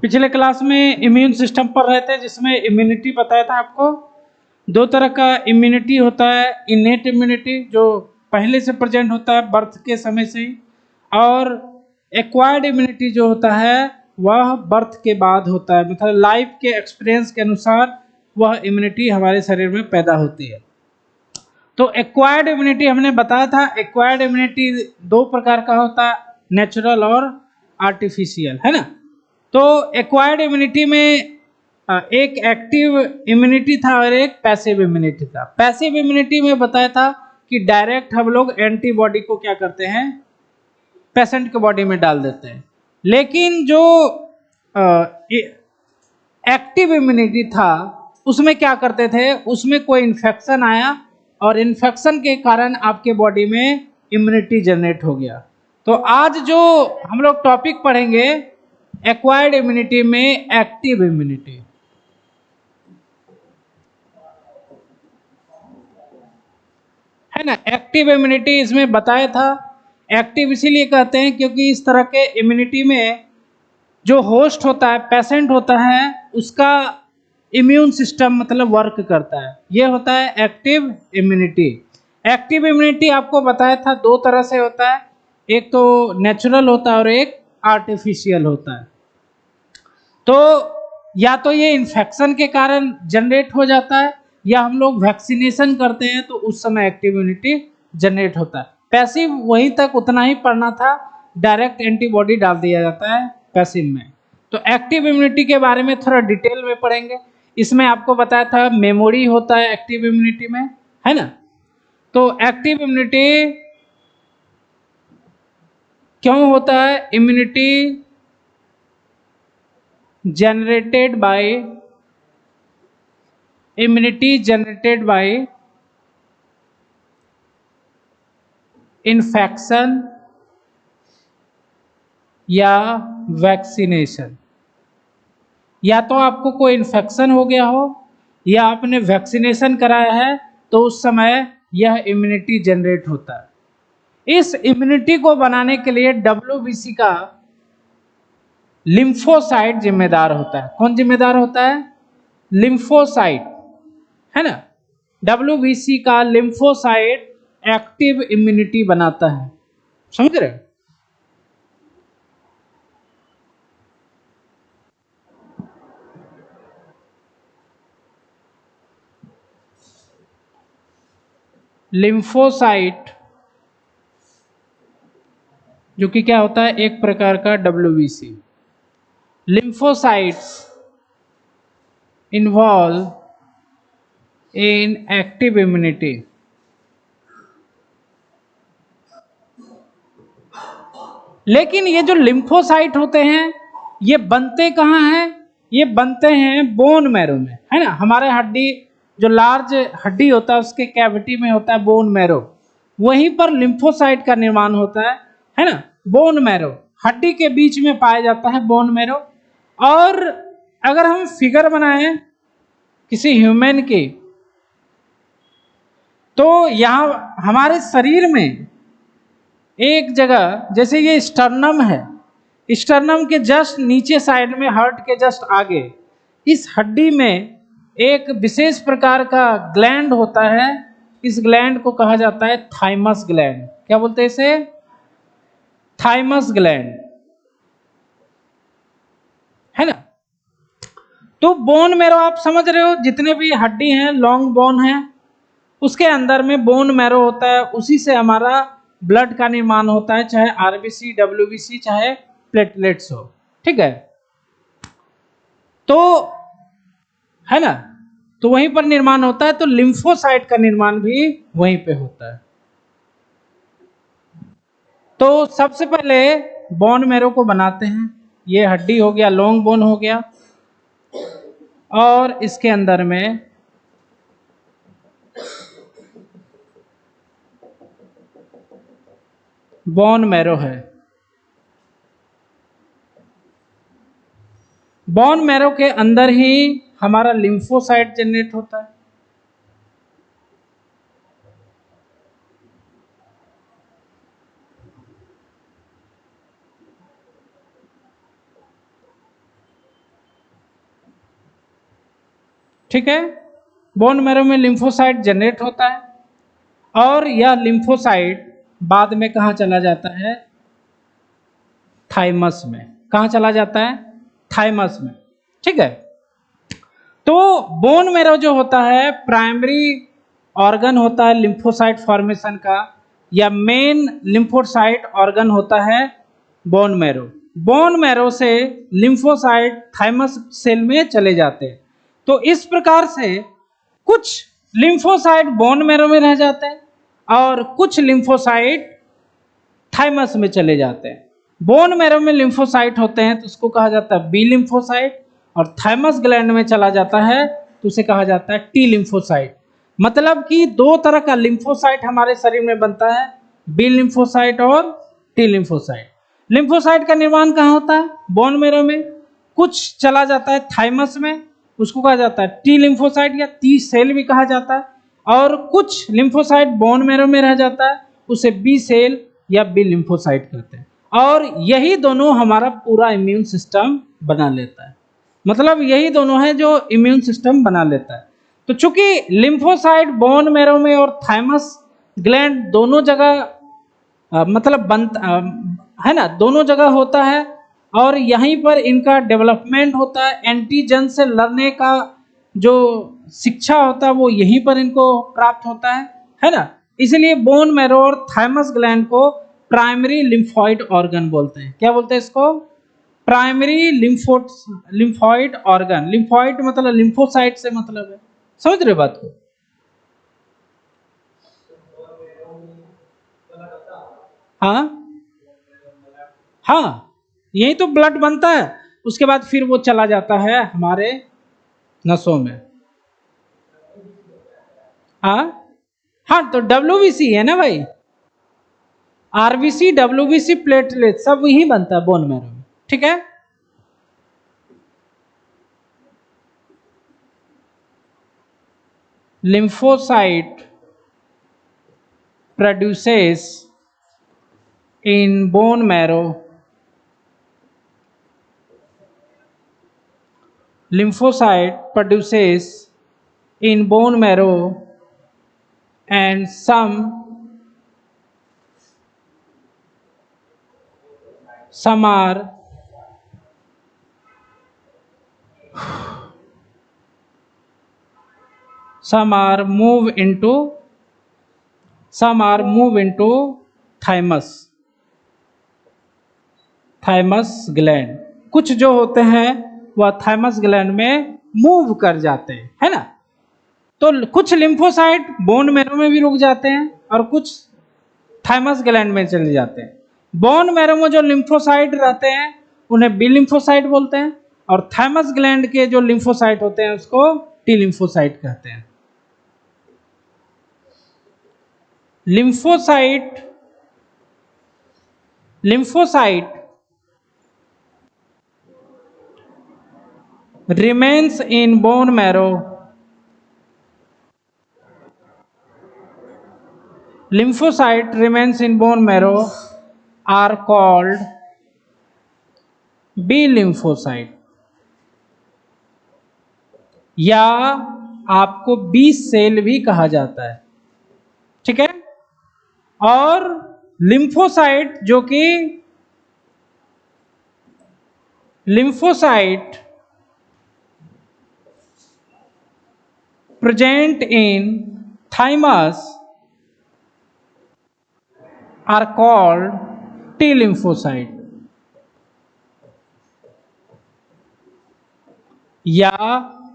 पिछले क्लास में immune system पढ़ रहे थे, जिसमें इम्यूनिटी बताया था आपको। दो तरह का इम्यूनिटी होता है, इनेट इम्यूनिटी जो पहले से प्रेजेंट होता है बर्थ के समय से ही, और एक्वायर्ड इम्यूनिटी जो होता है वह बर्थ के बाद होता है, मतलब लाइफ के एक्सपीरियंस के अनुसार वह इम्यूनिटी हमारे शरीर में पैदा होती है। तो एक्वायर्ड इम्यूनिटी हमने बताया था, एक्वायर्ड इम्यूनिटी दो प्रकार का होता है, नेचुरल और आर्टिफिशियल, है ना। तो एक्वायर्ड इम्यूनिटी में एक एक्टिव इम्यूनिटी था और एक पैसिव इम्यूनिटी था। पैसिव इम्यूनिटी में बताया था कि डायरेक्ट हम लोग एंटीबॉडी को क्या करते हैं, पेशेंट के बॉडी में डाल देते हैं। लेकिन जो एक्टिव इम्यूनिटी था उसमें क्या करते थे, उसमें कोई इन्फेक्शन आया और इन्फेक्शन के कारण आपके बॉडी में इम्यूनिटी जनरेट हो गया। तो आज जो हम लोग टॉपिक पढ़ेंगे एक्वायर्ड इम्यूनिटी में एक्टिव इम्यूनिटी, है ना। एक्टिव इम्यूनिटी इसमें बताया था। एक्टिव इसीलिए कहते हैं क्योंकि इस तरह के इम्यूनिटी में जो होस्ट होता है, पेशेंट होता है, उसका इम्यून सिस्टम मतलब वर्क करता है, ये होता है एक्टिव इम्यूनिटी। एक्टिव इम्यूनिटी आपको बताया था दो तरह से होता है, एक तो नेचुरल होता है और एक आर्टिफिशियल होता है। तो या तो ये इन्फेक्शन के कारण जनरेट हो जाता है, या हम लोग वैक्सीनेशन करते हैं तो उस समय एक्टिव इम्यूनिटी जनरेट होता है। पैसिव वहीं तक उतना ही पढ़ना था, डायरेक्ट एंटीबॉडी डाल दिया जाता है पैसिव में। तो एक्टिव इम्यूनिटी के बारे में थोड़ा डिटेल में पढ़ेंगे। इसमें आपको बताया था मेमोरी होता है एक्टिव इम्यूनिटी में, है ना। तो एक्टिव इम्यूनिटी क्यों होता है, इम्यूनिटी generated by इन्फेक्शन या वैक्सीनेशन। या तो आपको कोई इन्फेक्शन हो गया हो या आपने वैक्सीनेशन कराया है, तो उस समय यह इम्यूनिटी जनरेट होता है। इस इम्यूनिटी को बनाने के लिए डब्ल्यूबीसी का लिम्फोसाइट जिम्मेदार होता है। कौन जिम्मेदार होता है, लिम्फोसाइट, है ना। डब्ल्यूबीसी का लिम्फोसाइट एक्टिव इम्यूनिटी बनाता है, समझ रहे। लिम्फोसाइट जो कि क्या होता है, एक प्रकार का WBC. Lymphocytes involve in active immunity. लेकिन ये जो लिम्फोसाइट होते हैं ये बनते कहाँ हैं, ये बनते हैं बोन मैरो में, है ना। हमारे हड्डी जो लार्ज हड्डी होता है उसके कैविटी में होता है बोन मैरो, वहीं पर लिम्फोसाइट का निर्माण होता है ना। बोन मैरो हड्डी के बीच में पाया जाता है बोन मैरो। और अगर हम फिगर बनाएं किसी ह्यूमन की, तो यहाँ हमारे शरीर में एक जगह, जैसे ये स्टर्नम है, स्टर्नम के जस्ट नीचे साइड में, हार्ट के जस्ट आगे, इस हड्डी में एक विशेष प्रकार का ग्लैंड होता है। इस ग्लैंड को कहा जाता है थाइमस ग्लैंड। क्या बोलते हैं इसे, थाइमस ग्लैंड, है ना। तो बोन मैरो आप समझ रहे हो, जितने भी हड्डी हैं, लॉन्ग बोन है, उसके अंदर में बोन मैरो होता है, उसी से हमारा ब्लड का निर्माण होता है, चाहे आरबीसी, डब्ल्यूबीसी, चाहे प्लेटलेट्स हो, ठीक है। तो है ना, तो वहीं पर निर्माण होता है। तो लिम्फोसाइट का निर्माण भी वहीं पे होता है। तो सबसे पहले बोन मैरो को बनाते हैं, ये हड्डी हो गया, लॉन्ग बोन हो गया, और इसके अंदर में बोन मैरो है। बोन मैरो के अंदर ही हमारा लिम्फोसाइट जनरेट होता है। ठीक है। बोन मैरो में लिम्फोसाइट जनरेट होता है और यह लिम्फोसाइट बाद में कहाँ चला जाता है? थाइमस में। कहाँ चला जाता है? थाइमस में। ठीक है। तो बोन मैरो जो होता है प्राइमरी ऑर्गन होता है लिम्फोसाइट फॉर्मेशन का, या मेन लिम्फोसाइट ऑर्गन होता है बोन मैरो। बोन मैरो से लिम्फोसाइट थाइमस सेल में चले जाते हैं। तो इस प्रकार से कुछ लिम्फोसाइट बोन मैरो में रह जाते हैं और कुछ लिम्फोसाइट थाइमस में चले जाते हैं। बोन मैरो में लिम्फोसाइट होते हैं तो उसको कहा जाता है बी लिम्फोसाइट, और थाइमस ग्लैंड में चला जाता है तो उसे कहा जाता है टी लिम्फोसाइट। मतलब कि दो तरह का लिम्फोसाइट हमारे शरीर में बनता है, बी लिम्फोसाइट और टी लिम्फोसाइट। लिम्फोसाइट का निर्माण कहाँ होता है? बोन मैरो में। कुछ चला जाता है थाइमस में, उसको कहा जाता है टी लिम्फोसाइट या टी सेल भी कहा जाता है, और कुछ लिम्फोसाइट बोन मैरो में रह जाता है, उसे बी सेल या बी लिम्फोसाइट कहते हैं। और यही दोनों हमारा पूरा इम्यून सिस्टम बना लेता है। मतलब यही दोनों है जो इम्यून सिस्टम बना लेता है। तो चूंकि लिम्फोसाइट बोन मैरो में और थाइमस ग्लैंड दोनों जगह मतलब है ना, दोनों जगह होता है, और यहीं पर इनका डेवलपमेंट होता है। एंटीजन से लड़ने का जो शिक्षा होता है वो यहीं पर इनको प्राप्त होता है ना। इसलिए बोन मैरो और थाइमस ग्लैंड को प्राइमरी लिम्फॉइड ऑर्गन बोलते हैं। क्या बोलते हैं इसको? Primary lymphoid organ. लिम्फॉइड मतलब लिम्फोसाइट से मतलब है। समझ रहे बात को? हाँ हाँ, यही तो ब्लड बनता है, उसके बाद फिर वो चला जाता है हमारे नसों में। हाँ हाँ, तो डब्ल्यूबीसी है ना भाई, आरबीसी डब्ल्यूबीसी प्लेटलेट सब यही बनता है बोन मैरो में। ठीक है। lymphocyte produces in bone marrow, lymphocyte produces in bone marrow, and some are move into thymus gland. कुछ जो होते हैं वह थाइमस ग्लैंड में मूव कर जाते हैं, है ना। तो कुछ लिम्फोसाइट बोन मैरो में भी रुक जाते हैं और कुछ थाइमस ग्लैंड में चले जाते हैं। बोन मैरो में जो लिम्फोसाइट रहते हैं उन्हें बी लिम्फोसाइट बोलते हैं, और थाइमस ग्लैंड के जो लिम्फोसाइट होते हैं उसको टी लिम्फोसाइट कहते हैं। lymphocyte remains in bone marrow. Lymphocyte remains in bone marrow are called B lymphocyte, या आपको बी सेल भी कहा जाता है। ठीक है। और लिम्फोसाइट जो कि lymphocyte present in thymus are called T lymphocyte या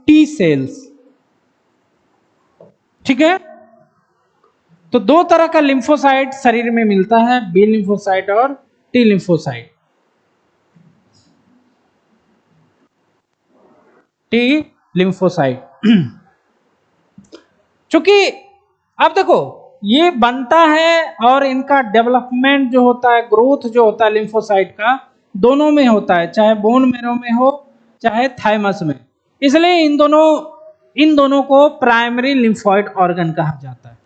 टी सेल्स। ठीक है। तो दो तरह का लिम्फोसाइट शरीर में मिलता है, बी लिम्फोसाइट और टी लिम्फोसाइट। टी लिम्फोसाइट चूंकि अब देखो ये बनता है और इनका डेवलपमेंट जो होता है, ग्रोथ जो होता है लिम्फोसाइट का, दोनों में होता है, चाहे बोन मैरो में हो चाहे थाइमस में। इसलिए इन दोनों को प्राइमरी लिम्फॉइड ऑर्गन कहा जाता है।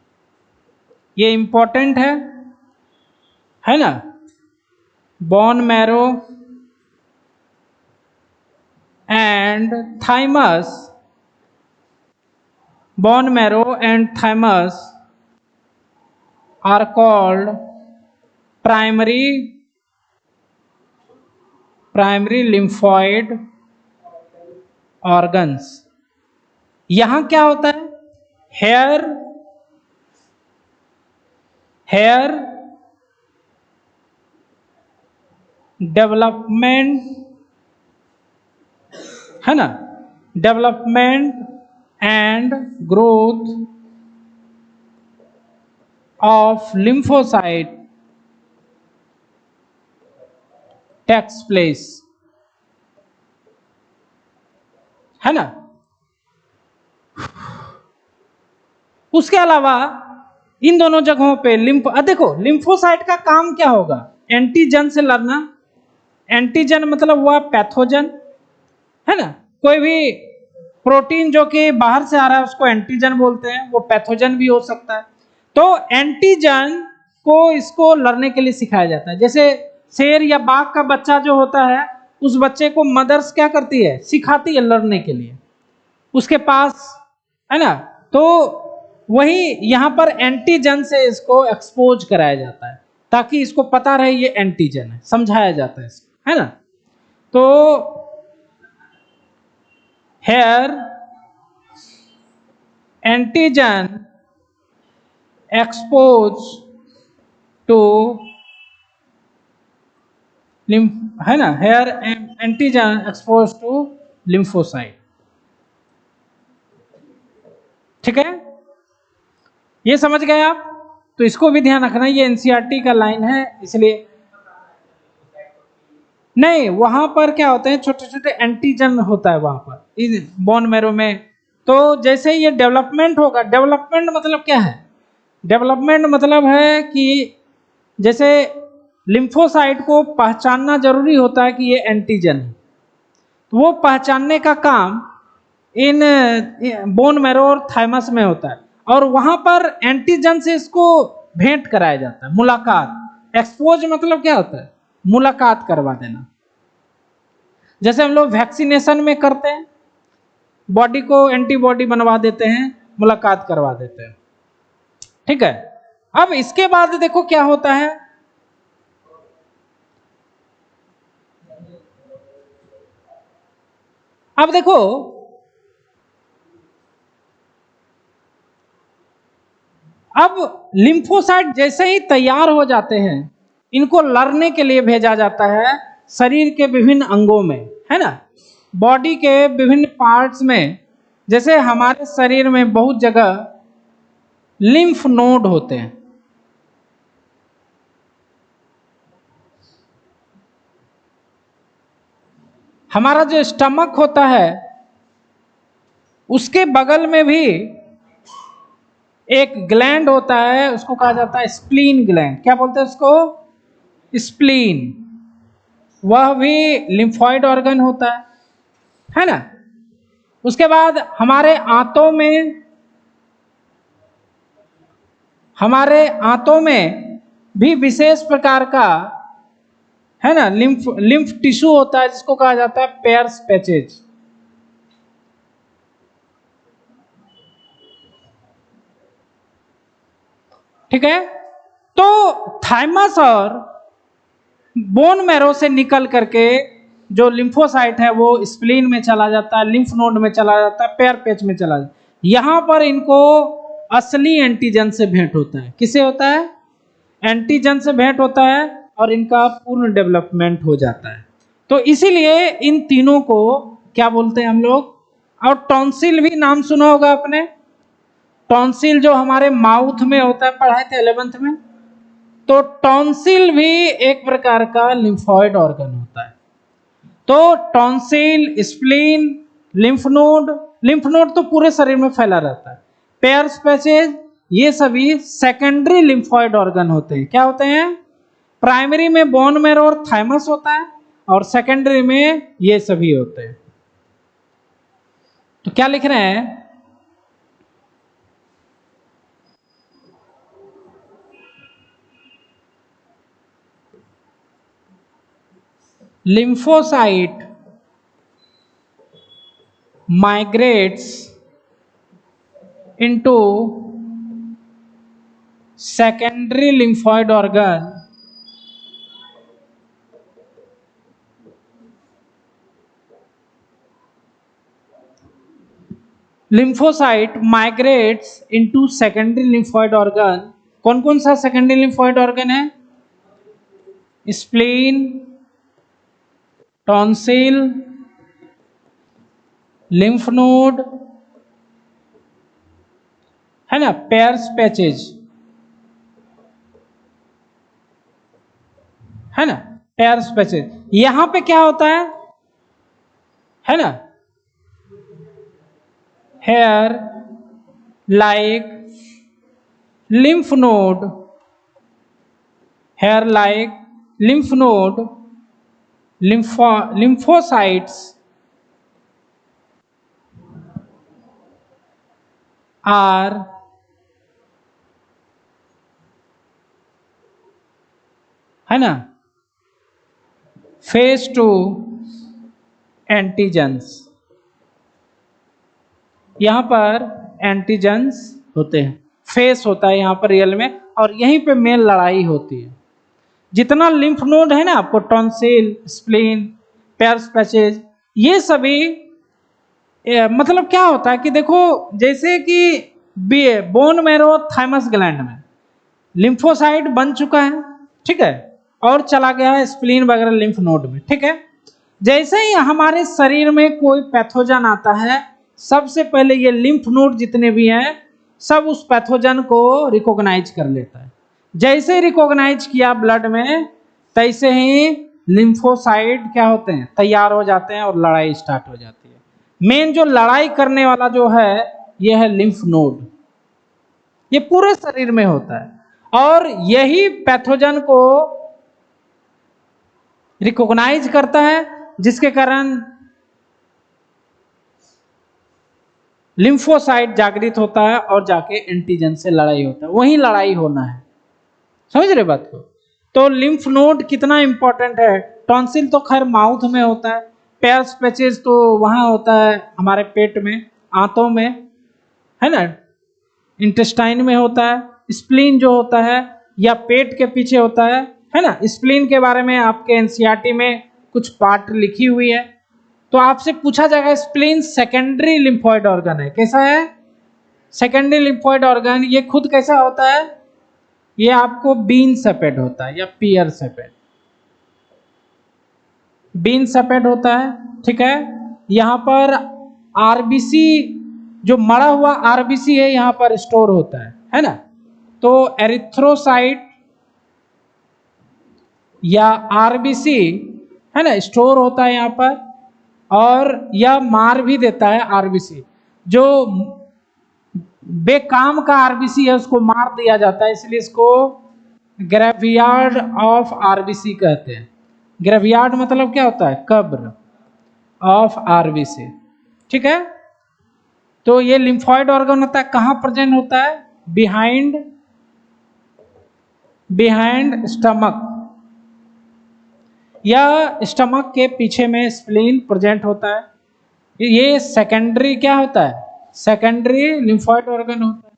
ये इंपॉर्टेंट है ना। Bone marrow and thymus bone marrow and thymus are called primary lymphoid organs. यहां क्या होता है, हेयर डेवलपमेंट, है ना, development and growth of lymphocyte takes place, है ना। उसके अलावा इन दोनों जगहों पे देखो लिम्फोसाइट का काम क्या होगा, एंटीजन से लड़ना। एंटीजन मतलब हुआ पैथोजन, है ना। कोई भी प्रोटीन जो कि बाहर से आ रहा है उसको एंटीजन बोलते हैं, वो पैथोजन भी हो सकता है। तो एंटीजन को इसको लड़ने के लिए सिखाया जाता है। जैसे शेर या बाघ का बच्चा जो होता है, उस बच्चे को मदर्स क्या करती है, सिखाती है लड़ने के लिए उसके पास, है ना। तो वही यहां पर एंटीजन से इसको एक्सपोज कराया जाता है ताकि इसको पता रहे ये एंटीजन है, समझाया जाता है इसको, है ना। तो हेयर एंटीजन एक्सपोज टू है ना, here antigen expose to lymphocyte, ठीक है। ये समझ गए आप, तो इसको भी ध्यान रखना, ये एनसीईआरटी का लाइन है इसलिए। नहीं, वहां पर क्या होते हैं, छोटे छोटे एंटीजन होता है वहां पर बोन मैरो में। तो जैसे ये डेवलपमेंट होगा, डेवलपमेंट मतलब क्या है, डेवलपमेंट मतलब है कि जैसे लिम्फोसाइट को पहचानना जरूरी होता है कि ये एंटीजन है, तो वो पहचानने का काम इन बोन मैरो और थाइमस में होता है, और वहां पर एंटीजन से इसको भेंट कराया जाता है, मुलाकात। एक्सपोज मतलब क्या होता है, मुलाकात करवा देना। जैसे हम लोग वैक्सीनेशन में करते हैं, बॉडी को एंटीबॉडी बनवा देते हैं, मुलाकात करवा देते हैं, ठीक है। अब इसके बाद देखो क्या होता है, अब देखो अब लिम्फोसाइट जैसे ही तैयार हो जाते हैं, इनको लड़ने के लिए भेजा जाता है शरीर के विभिन्न अंगों में, है ना, बॉडी के विभिन्न पार्ट्स में। जैसे हमारे शरीर में बहुत जगह लिम्फ नोड होते हैं, हमारा जो स्टमक होता है उसके बगल में भी एक ग्लैंड होता है, उसको कहा जाता है स्प्लीन ग्लैंड। क्या बोलते हैं उसको, स्प्लीन। वह भी लिम्फॉइड ऑर्गन होता है ना। उसके बाद हमारे आंतों में भी विशेष प्रकार का, है ना, लिम्फ टिश्यू होता है जिसको कहा जाता है पेयर्स पैचेज, ठीक है। तो थाइमस और बोन मैरो से निकल करके जो लिम्फोसाइट है वो स्प्लीन में चला जाता है, लिम्फ नोड में चला जाता है, पेयर पैच में चला जाता है। यहां पर इनको असली एंटीजन से भेंट होता है। किसे होता है, एंटीजन से भेंट होता है, और इनका पूर्ण डेवलपमेंट हो जाता है। तो इसीलिए इन तीनों को क्या बोलते हैं हम लोग। और टॉन्सिल भी नाम सुना होगा आपने, टॉन्सिल जो हमारे माउथ में होता है, पढ़ाए थे 11th में। तो टॉन्सिल भी एक प्रकार का लिम्फॉइड ऑर्गन होता है। तो टॉन्सिल, स्प्लीन, लिम्फ नोड तो पूरे शरीर में फैला रहता है, पेयर्स पैचेज, ये सभी सेकेंडरी लिम्फॉइड ऑर्गन होते हैं। क्या होते हैं, प्राइमरी में बोन मैरो और थाइमस होता है, और सेकेंडरी में ये सभी होते हैं। तो क्या लिख रहे हैं, lymphocyte migrates into secondary lymphoid organ lymphocyte migrates into secondary lymphoid organ. कौन कौन सा secondary lymphoid organ है? स्प्लीन, टॉन्सिल, लिम्फ नोड, है ना, पेयर्स पैचेज, है ना, पेयर्स पैचेज। यहां पे क्या होता है ना, here like lymph node, hair like lymph node, lymphocytes are है ना phase 2 एंटीजेंस। यहां पर एंटीजेंस होते हैं, फेस होता है यहाँ पर रियल में, और यहीं पे मेन लड़ाई होती है। जितना लिम्फ नोड है ना आपको, टॉन्सिल, स्प्लीन, पेयर्स पैचेज, ये सभी मतलब क्या होता है कि देखो, जैसे कि बोन मैरो थाइमस ग्लैंड में लिम्फोसाइट बन चुका है, ठीक है, और चला गया है स्प्लीन वगैरह लिम्फ नोड में, ठीक है। जैसे ही हमारे शरीर में कोई पैथोजन आता है, सबसे पहले ये लिम्फ नोड जितने भी हैं सब उस पैथोजन को रिकॉग्नाइज कर लेता है। जैसे रिकॉग्नाइज किया ब्लड में, तैसे ही लिम्फोसाइट क्या होते हैं, तैयार हो जाते हैं और लड़ाई स्टार्ट हो जाती है। मेन जो लड़ाई करने वाला जो है ये है लिम्फ नोड, ये पूरे शरीर में होता है और यही पैथोजन को रिकॉग्नाइज करता है, जिसके कारण लिम्फोसाइट जागृत होता है और जाके एंटीजन से लड़ाई होता है। वही लड़ाई होना है, समझ रहे बात को। तो लिम्फ नोड कितना इंपॉर्टेंट है। टॉन्सिल तो खैर माउथ में होता है, पेयर्स पैचेज तो वहां होता है हमारे पेट में, आंतों में, है ना, इंटेस्टाइन में होता है। स्प्लीन जो होता है या पेट के पीछे होता है ना। स्प्लीन के बारे में आपके एनसीईआरटी में कुछ पार्ट लिखी हुई है, तो आपसे पूछा जाएगा स्प्लीन सेकेंडरी लिम्फॉइड ऑर्गन है। कैसा है? Secondary lymphoid organ. ये खुद कैसा होता है? ये आपको बीन सेपेड होता है या पियर सेपेड, बीन सेपेड होता है, ठीक है। यहाँ पर आरबीसी, जो मरा हुआ आरबीसी है, यहाँ पर स्टोर होता है ना। तो एरिथ्रोसाइट या आरबीसी है ना, स्टोर होता है यहाँ पर, और यह मार भी देता है आरबीसी। जो बेकाम का आरबीसी है उसको मार दिया जाता है, इसलिए इसको ग्रेवयार्ड ऑफ आरबीसी कहते हैं। ग्रेवयार्ड मतलब क्या होता है? कब्र ऑफ आरबीसी, ठीक है। तो ये लिम्फॉइड ऑर्गन होता है, कहाँ प्रेजेंट होता है? बिहाइंड स्टमक, या स्टमक के पीछे में स्प्लीन प्रेजेंट होता है। ये सेकेंडरी क्या होता है? सेकेंडरी लिम्फॉइड ऑर्गन होता है।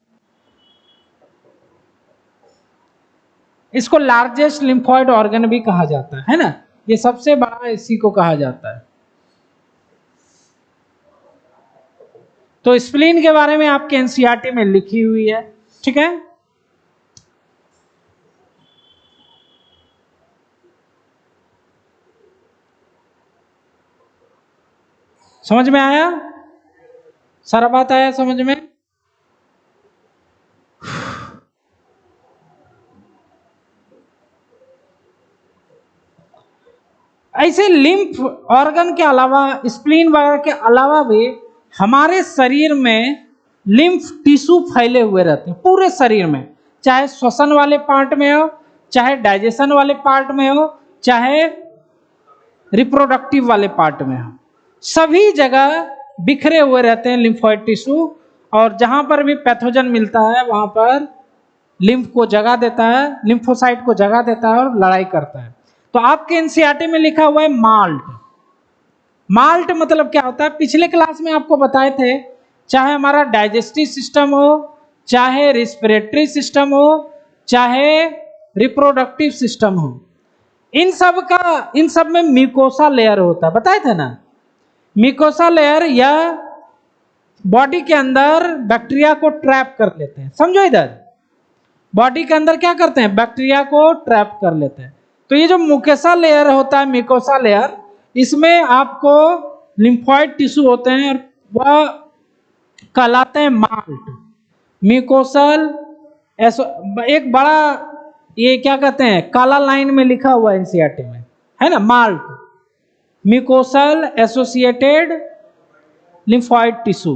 इसको लार्जेस्ट लिम्फॉइड ऑर्गन भी कहा जाता है ना, ये सबसे बड़ा इसी को कहा जाता है। तो स्प्लीन के बारे में आपके एनसीईआरटी में लिखी हुई है, ठीक है। समझ में आया? सारा बात आया समझ में? ऐसे लिम्फ ऑर्गन के अलावा, स्प्लीन वगैरह के अलावा भी हमारे शरीर में लिम्फ टिश्यू फैले हुए रहते हैं पूरे शरीर में, चाहे श्वसन वाले पार्ट में हो, चाहे डाइजेशन वाले पार्ट में हो, चाहे रिप्रोडक्टिव वाले पार्ट में हो, सभी जगह बिखरे हुए रहते हैं लिम्फोइड टिश्यू। और जहां पर भी पैथोजन मिलता है वहां पर लिम्फ को जगा देता है, लिम्फोसाइट को जगा देता है और लड़ाई करता है। तो आपके एनसीईआरटी में लिखा हुआ है माल्ट। माल्ट मतलब क्या होता है? पिछले क्लास में आपको बताए थे चाहे हमारा डाइजेस्टिव सिस्टम हो, चाहे रिस्पिरेटरी सिस्टम हो, चाहे रिप्रोडक्टिव सिस्टम हो, इन सब में म्यूकोसा लेयर होता है, बताए थे ना। म्यूकोसा लेयर या बॉडी के अंदर बैक्टीरिया को ट्रैप कर लेते हैं, समझो इधर, बॉडी के अंदर क्या करते हैं, बैक्टीरिया को ट्रैप कर लेते हैं। तो ये जो म्यूकोसा लेयर होता है, म्यूकोसा लेयर, इसमें आपको लिम्फोइड टिश्यू होते हैं और वह कहलाते हैं माल्ट। म्यूकोसल एक बड़ा, ये क्या कहते हैं, काला लाइन में लिखा हुआ है एनसीईआरटी में, है ना, malt, mucosal associated lymphoid tissue.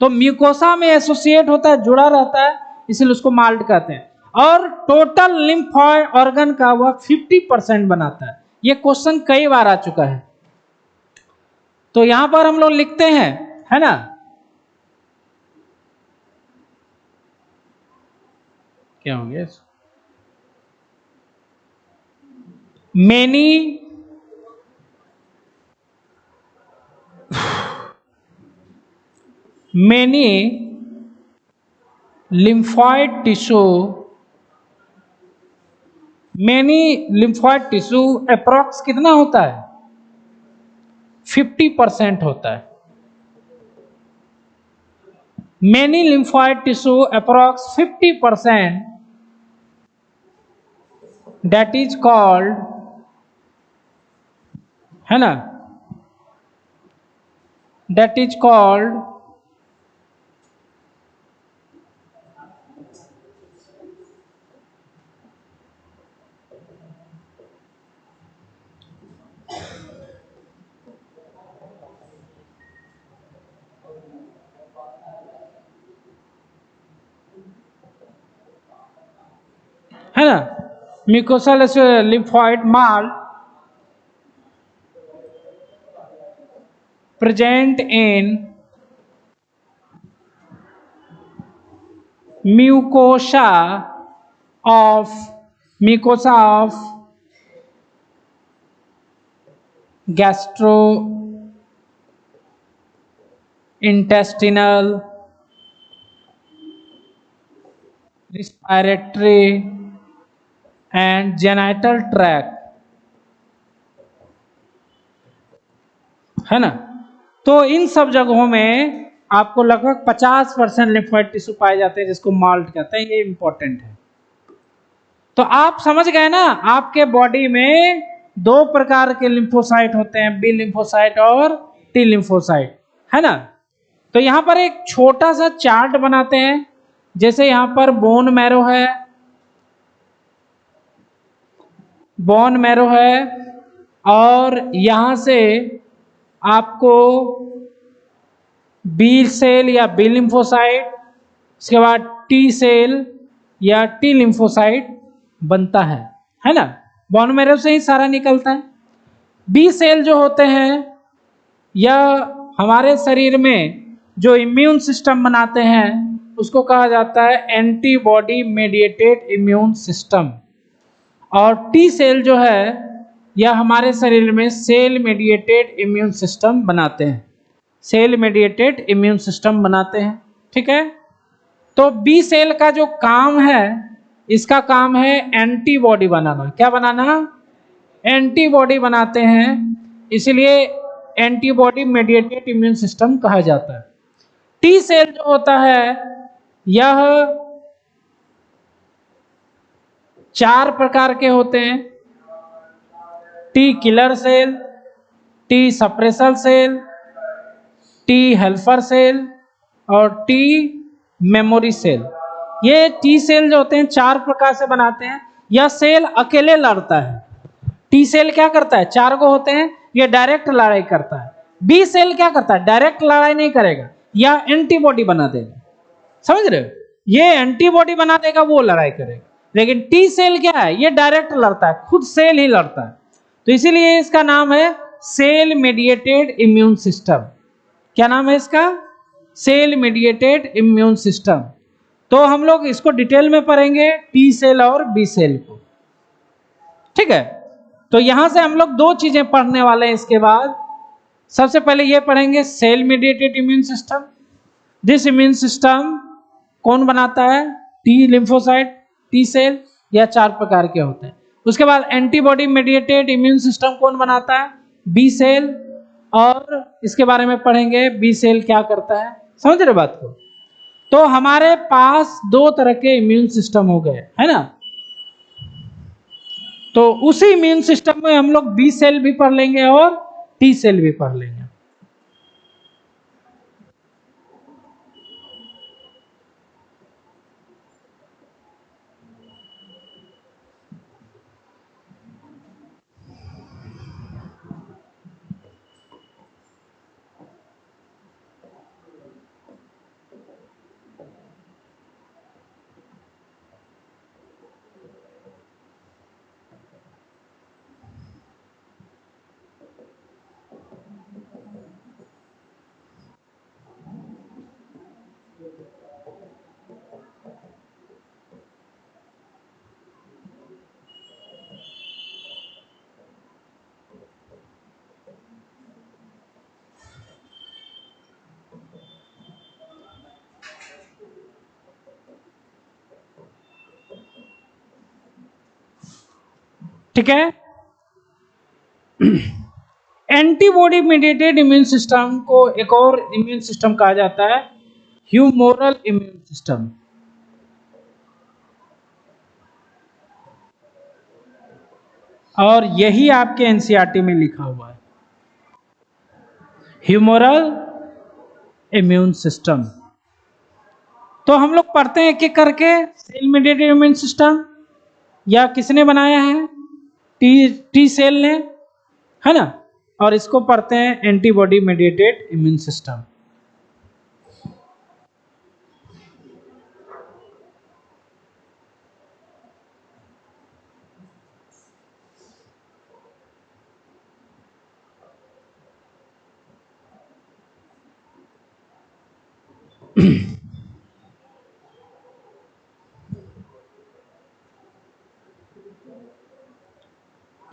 तो म्यूकोसा में एसोसिएट होता है, जुड़ा रहता है, इसलिए उसको माल्ट कहते हैं। और टोटल लिम्फोइड ऑर्गन का वह 50% बनाता है। ये क्वेश्चन कई बार आ चुका है, तो यहां पर हम लोग लिखते हैं, है ना, क्या हो गया, many lymphoid tissue अप्रॉक्स कितना होता है, 50% होता है। many lymphoid tissue approx 50%, that is called, है ना, that is called है ना, mucosal lymphoid mall present in mucosa of gastrointestinal, respiratory and genital tract, है ना। तो इन सब जगहों में आपको लगभग 50% लिम्फोइड टिश्यू पाए जाते हैं, जिसको माल्ट कहते हैं। ये इंपॉर्टेंट है। तो आप समझ गए ना, आपके बॉडी में दो प्रकार के लिम्फोसाइट होते हैं, बी लिम्फोसाइट और टी लिम्फोसाइट, है ना। तो यहाँ पर एक छोटा सा चार्ट बनाते हैं, जैसे यहाँ पर बोन मैरो है, बोन मैरो है, और यहाँ से आपको बी सेल या बी लिम्फोसाइट, उसके बाद टी सेल या टी लिम्फोसाइट बनता है ना। बोन मैरो से ही सारा निकलता है। बी सेल जो होते हैं, यह हमारे शरीर में जो इम्यून सिस्टम बनाते हैं, उसको कहा जाता है एंटीबॉडी मेडिएटेड इम्यून सिस्टम। और टी सेल जो है, यह हमारे शरीर में सेल मेडिएटेड इम्यून सिस्टम बनाते हैं, सेल मेडिएटेड इम्यून सिस्टम बनाते हैं, ठीक है। तो बी सेल का जो काम है, इसका काम है एंटीबॉडी बनाना। क्या बनाना? एंटीबॉडी बनाते हैं, इसलिए एंटीबॉडी मेडिएटेड इम्यून सिस्टम कहा जाता है। टी सेल जो होता है, यह 4 प्रकार के होते हैं, T killer cell, T suppressor cell, T helper cell और टी मेमोरी सेल। ये टी सेल जो होते हैं 4 प्रकार से बनाते हैं। यह सेल अकेले लड़ता है। टी सेल क्या करता है? 4 को होते हैं, ये डायरेक्ट लड़ाई करता है। बी सेल क्या करता है? डायरेक्ट लड़ाई नहीं करेगा, यह एंटीबॉडी बना देगा। समझ रहे हो? ये एंटीबॉडी बना देगा, वो लड़ाई करेगा। लेकिन टी सेल क्या है? ये डायरेक्ट लड़ता है, खुद सेल ही लड़ता है। तो इसीलिए इसका नाम है सेल मेडिएटेड इम्यून सिस्टम। क्या नाम है इसका? Cell mediated immune system. तो हम लोग इसको डिटेल में पढ़ेंगे, टी सेल और बी सेल को, ठीक है। तो यहां से हम लोग 2 चीजें पढ़ने वाले हैं। इसके बाद सबसे पहले ये पढ़ेंगे cell mediated immune system, this immune system कौन बनाता है? टी लिम्फोसाइट, टी सेल, या 4 प्रकार के होते हैं। उसके बाद एंटीबॉडी मेडिएटेड इम्यून सिस्टम कौन बनाता है? बी सेल, और इसके बारे में पढ़ेंगे बी सेल क्या करता है। समझ रहे बात को? तो हमारे पास 2 तरह के इम्यून सिस्टम हो गए, है ना? तो उसी इम्यून सिस्टम में हम लोग बी सेल भी पढ़ लेंगे और टी सेल भी पढ़ लेंगे। ठीक है। एंटीबॉडी मेडिएटेड इम्यून सिस्टम को एक और इम्यून सिस्टम कहा जाता है, ह्यूमोरल इम्यून सिस्टम। और यही आपके एनसीईआरटी में लिखा हुआ है, ह्यूमोरल इम्यून सिस्टम। तो हम लोग पढ़ते हैं एक एक करके। सेल मेडिएटेड इम्यून सिस्टम या किसने बनाया है? टी सेल ने, है ना? और इसको पढ़ते हैं antibody mediated immune system.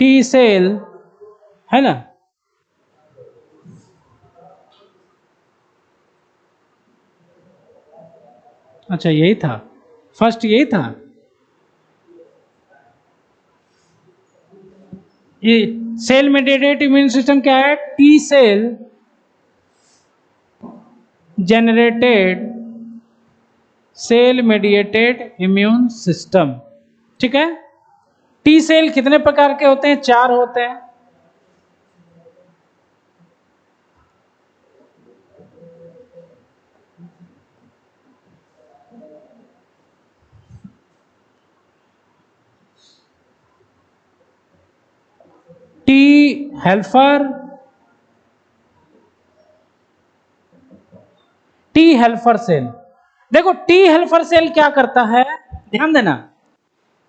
T cell, है ना? अच्छा यही था, फर्स्ट यही था। ये सेल मेडिएटेड इम्यून सिस्टम क्या है? T cell generated cell mediated immune system. ठीक है। टी सेल कितने प्रकार के होते हैं? 4 होते हैं। T helper, T helper cell. देखो टी हेल्पर सेल क्या करता है, ध्यान देना।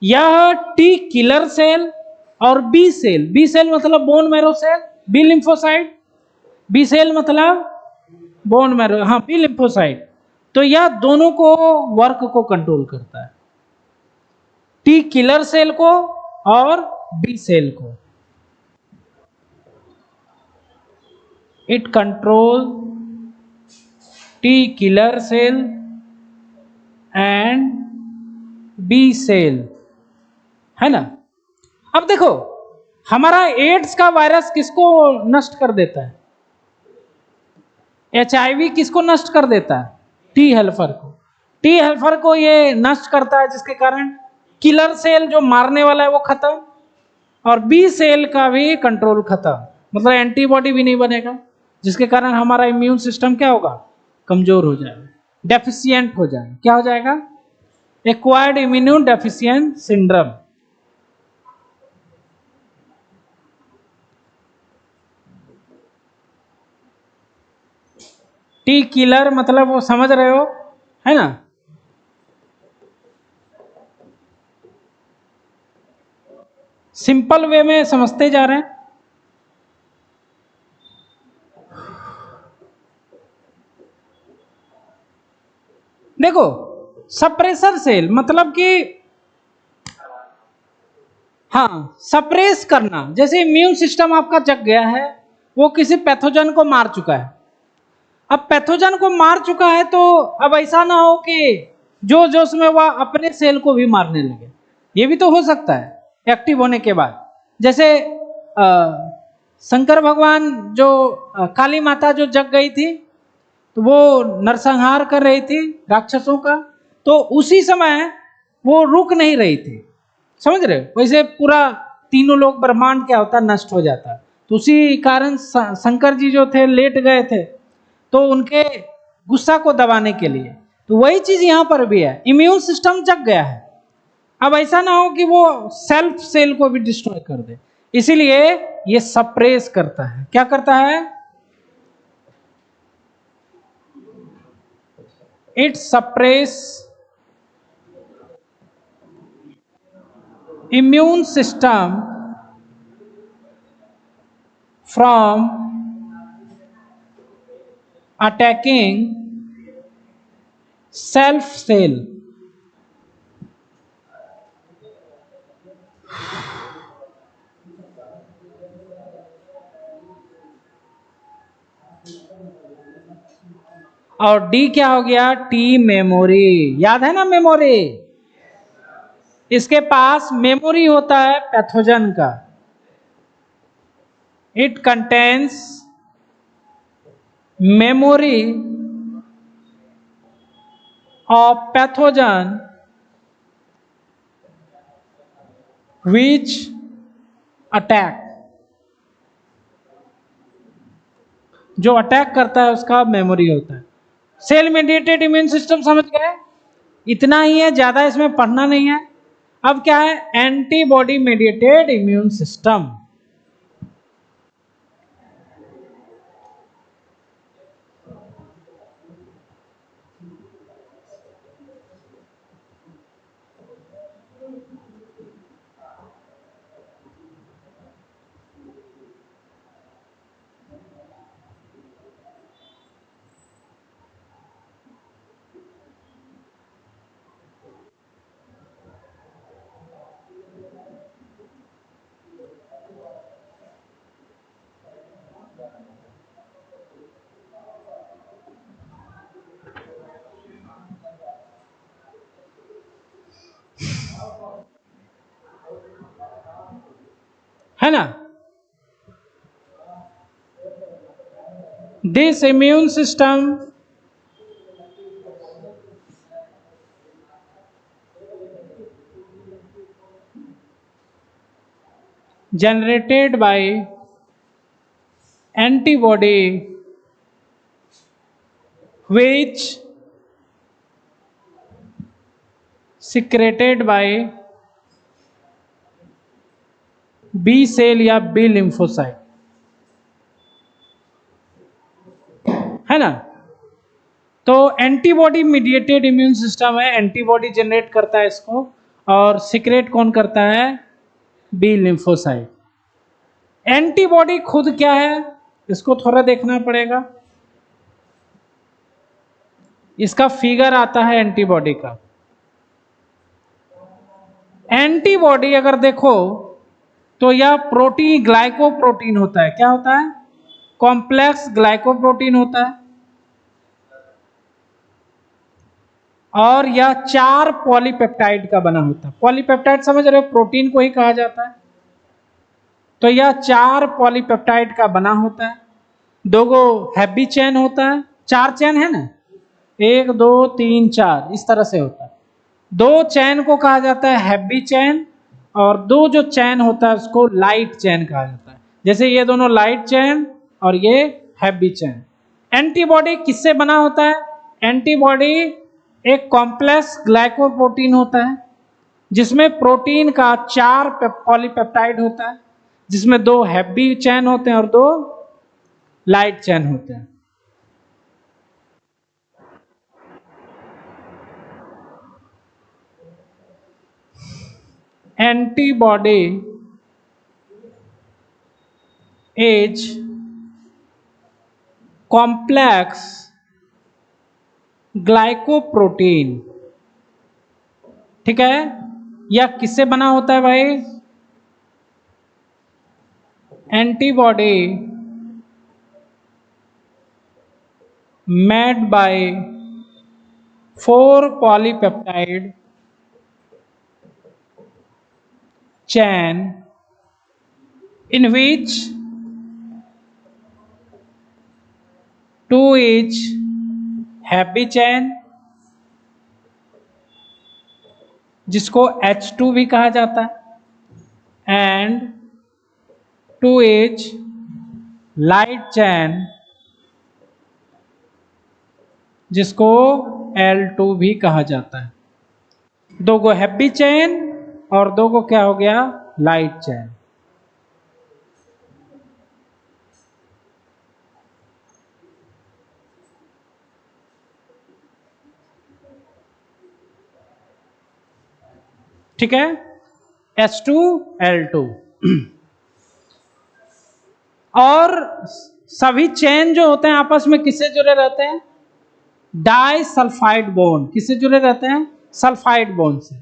यह टी किलर सेल और बी सेल, बी सेल मतलब bone marrow cell, B lymphocyte, B cell मतलब बोन मैरो, हाँ बी लिम्फोसाइट। तो यह दोनों को वर्क को कंट्रोल करता है, टी किलर सेल को और बी सेल को। It control T killer cell and B cell, है ना? अब देखो हमारा एड्स का वायरस किसको नष्ट कर देता है? एचआईवी किसको नष्ट कर देता है? टी हेल्पर को। टी हेल्पर को ये नष्ट करता है, जिसके कारण किलर सेल जो मारने वाला है वो खत्म, और बी सेल का भी कंट्रोल खत्म, मतलब एंटीबॉडी भी नहीं बनेगा, जिसके कारण हमारा इम्यून सिस्टम क्या होगा? कमजोर हो जाएगा, डेफिशिएंट हो जाएगा। क्या हो जाएगा? Acquired immune deficient syndrome. T killer मतलब वो समझ रहे हो, है ना? सिंपल वे में समझते जा रहे हैं। देखो सप्रेसर सेल मतलब कि हाँ सप्रेस करना, जैसे इम्यून सिस्टम आपका जग गया है, वो किसी पैथोजन को मार चुका है, अब पैथोजन को मार चुका है तो अब ऐसा ना हो कि जो जोश में वह अपने सेल को भी मारने लगे, ये भी तो हो सकता है एक्टिव होने के बाद। जैसे शंकर भगवान जो काली माता जो जग गई थी तो वो नरसंहार कर रही थी राक्षसों का, तो उसी समय वो रुक नहीं रही थी, समझ रहे हो? वैसे पूरा तीनों लोग ब्रह्मांड क्या होता नष्ट हो जाता, तो उसी कारण शंकर जी जो थे लेट गए थे तो उनके गुस्सा को दबाने के लिए। तो वही चीज यहां पर भी है, इम्यून सिस्टम जग गया है, अब ऐसा ना हो कि वो सेल्फ सेल को भी डिस्ट्रॉय कर दे, इसीलिए ये सप्रेस करता है। क्या करता है? It suppress immune system from attacking self cell। और डी क्या हो गया? T memory. याद है ना मेमोरी? इसके पास मेमोरी होता है पैथोजन का। It contains memory of pathogen which attack. जो अटैक करता है उसका मेमोरी होता है। सेल मेडिएटेड इम्यून सिस्टम समझ गए? इतना ही है, ज्यादा इसमें पढ़ना नहीं है। अब क्या है? Antibody mediated immune system. है ना? This immune system generated by antibody which secreted by B cell या बी लिम्फोसाइट, है ना? तो एंटीबॉडी मीडिएटेड इम्यून सिस्टम है, एंटीबॉडी जनरेट करता है इसको, और सीक्रेट कौन करता है? B lymphocyte. एंटीबॉडी खुद क्या है इसको थोड़ा देखना पड़ेगा। इसका फिगर आता है एंटीबॉडी का। एंटीबॉडी अगर देखो तो यह प्रोटीन ग्लाइकोप्रोटीन होता है। क्या होता है? कॉम्प्लेक्स ग्लाइकोप्रोटीन होता है, और यह 4 पॉलीपेप्टाइड का बना होता है। पॉलीपेप्टाइड समझ रहे हो? प्रोटीन को ही कहा जाता है। तो यह 4 पॉलीपेप्टाइड का बना होता है। 2 हैवी चेन होता है, 4 चेन है ना, 1 2 3 4 इस तरह से होता है। 2 चैन को कहा जाता है हैवी चैन, और 2 जो चैन होता है उसको लाइट चैन कहा जाता है। जैसे ये दोनों लाइट चैन और ये हैवी चैन। एंटीबॉडी किससे बना होता है? एंटीबॉडी एक कॉम्प्लेक्स ग्लाइकोप्रोटीन होता है जिसमें प्रोटीन का 4 पॉलीपेप्टाइड होता है, जिसमें 2 हैवी चैन होते हैं और 2 लाइट चैन होते हैं। एंटीबॉडी इज कॉम्प्लेक्स ग्लाइकोप्रोटीन, ठीक है? यह किससे बना होता है भाई? Antibody made by four polypeptide chain in which two is happy chain जिसको H2 भी कहा जाता है and two is light chain जिसको L2 भी कहा जाता है। दो गो हैप्पी चैन और दो को क्या हो गया लाइट चैन। ठीक है H2L2 और सभी चेन जो होते हैं आपस में किससे जुड़े रहते हैं डाई सल्फाइड बॉन्ड किससे जुड़े रहते हैं सल्फाइड बॉन्ड से।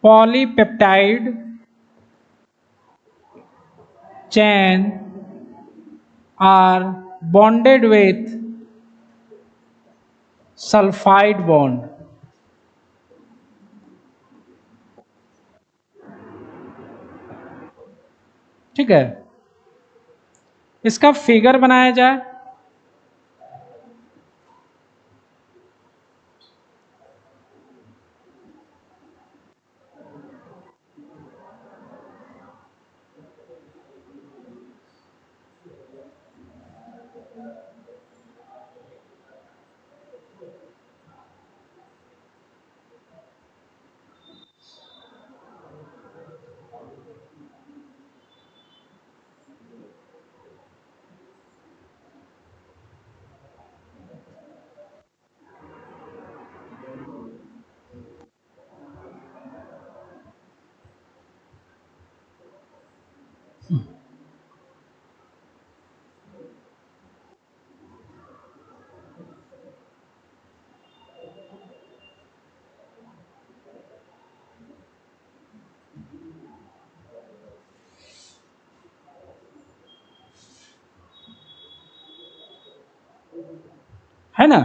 Polypeptide chain are bonded with sulphide bond. ठीक है इसका फिगर बनाया जाए। है ना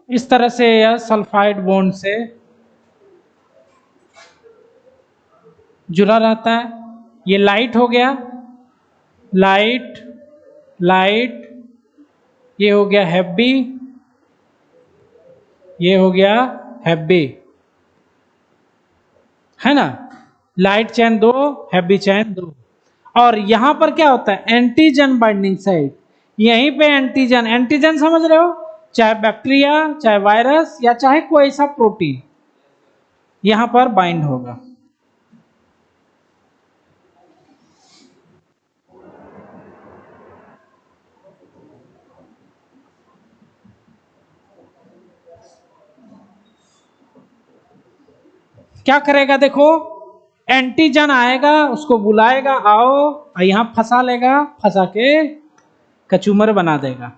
इस तरह से यह सल्फाइड बॉन्ड से जुड़ा रहता है। ये लाइट हो गया लाइट लाइट ये हो गया हैप्पी ये हो गया हैप्पी है ना लाइट चैन दो हैप्पी चैन दो। और यहां पर क्या होता है एंटीजन बाइंडिंग साइट यहीं पे एंटीजन एंटीजन समझ रहे हो चाहे बैक्टीरिया चाहे वायरस या चाहे कोई ऐसा प्रोटीन यहां पर बाइंड होगा। क्या करेगा देखो एंटीजन आएगा उसको बुलाएगा आओ और यहां फंसा लेगा फंसा के कचूमर बना देगा।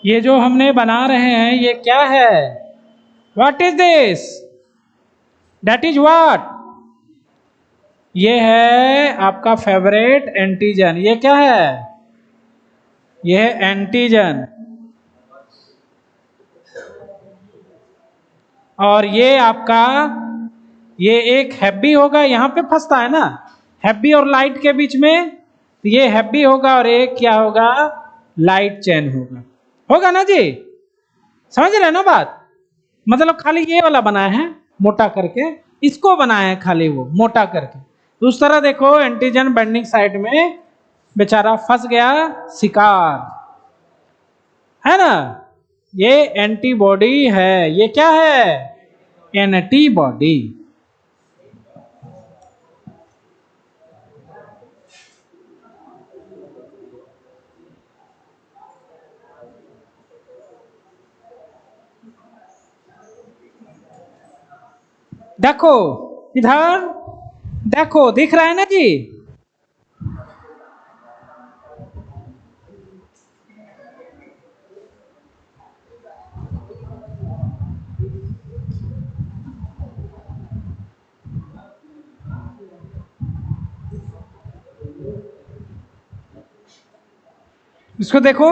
ये जो हमने बना रहे हैं ये क्या है? What is this? That is what? ये है आपका फेवरेट एंटीजन। ये क्या है? ये है एंटीजन। और ये आपका ये एक हैप्पी होगा, यहां पे फंसता है ना, हैप्पी और लाइट के बीच में, तो ये हैप्पी होगा और एक क्या होगा? लाइट चेन होगा। होगा ना जी? समझ रहे हैं ना बात? मतलब खाली ये वाला बनाया है मोटा करके, इसको बनाया है खाली वो मोटा करके। तो उस तरह देखो एंटीजन बाइंडिंग साइट में बेचारा फंस गया शिकार, है ना? ये एंटीबॉडी है। ये क्या है? एंटीबॉडी। देखो इधर, देखो दिख रहा है ना जी? इसको देखो,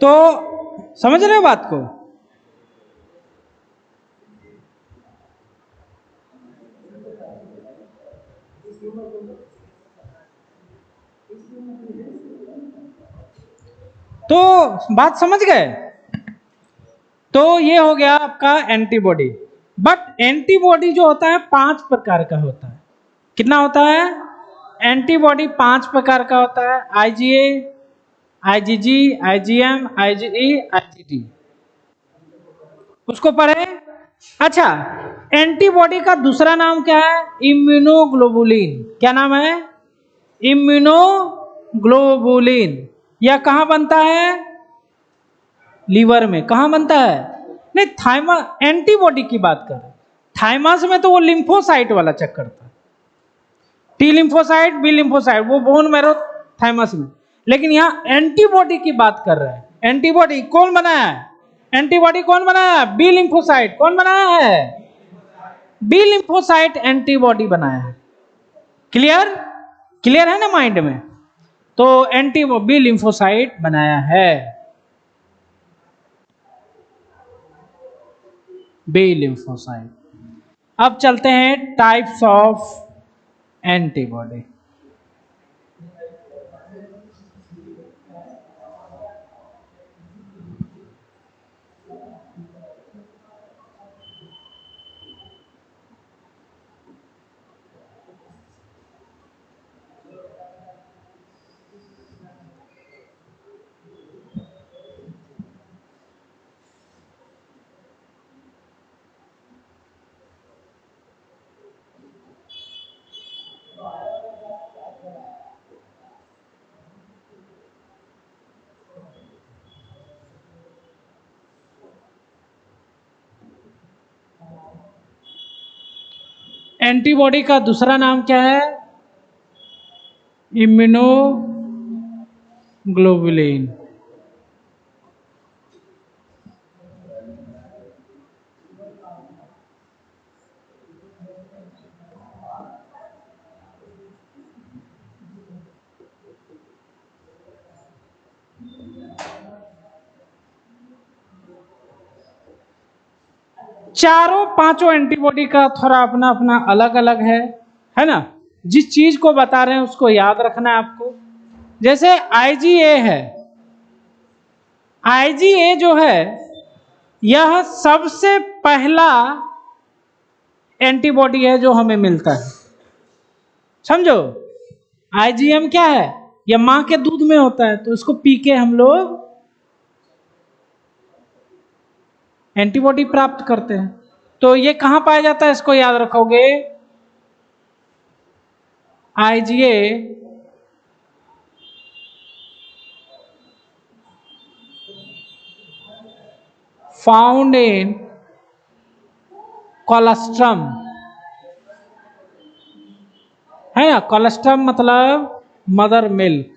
तो समझ रहे हो बात को? तो बात समझ गए? तो ये हो गया आपका एंटीबॉडी। बट एंटीबॉडी जो होता है 5 प्रकार का होता है। कितना होता है? एंटीबॉडी 5 प्रकार का होता है। IgA, IgG, IgM, IgE, IGT. उसको पढ़े। अच्छा, एंटीबॉडी का दूसरा नाम क्या है? इम्यूनोग्लोबुलिन। क्या नाम है? इम्यूनोग्लोबुलिन। यह कहां बनता है? लीवर में। कहां बनता है? नहीं, थाइमस एंटीबॉडी की बात कर रहे हैं। थाइमस में तो वो लिम्फोसाइट वाला चक्कर था, टी लिम्फोसाइट, बी लिम्फोसाइट, वो बोन मैरो थाइमस में। लेकिन यहाँ एंटीबॉडी की बात कर रहे हैं। एंटीबॉडी कौन बनाया है? एंटीबॉडी कौन बनाया है? B lymphocyte. कौन बनाया है? बी लिम्फोसाइट एंटीबॉडी बनाया है। क्लियर? क्लियर है ना माइंड में? तो एंटी बी लिम्फोसाइट बनाया है, बी लिम्फोसाइट। अब चलते हैं टाइप्स ऑफ एंटीबॉडी। एंटीबॉडी का दूसरा नाम क्या है? इम्यूनोग्लोबुलिन। चारों पांचों एंटीबॉडी का थोड़ा अपना अपना अलग अलग है ना? जिस चीज को बता रहे हैं उसको याद रखना है आपको। जैसे आईजीए है, आईजीए जो है यह सबसे पहला एंटीबॉडी है जो हमें मिलता है। समझो, आईजीएम क्या है? यह मां के दूध में होता है, तो इसको पी के हम लोग एंटीबॉडी प्राप्त करते हैं। तो ये कहां पाया जाता है? इसको याद रखोगे, आईजीए फाउंड इन कोलोस्ट्रम, है ना, कोलेस्ट्रम मतलब मदर मिल्क,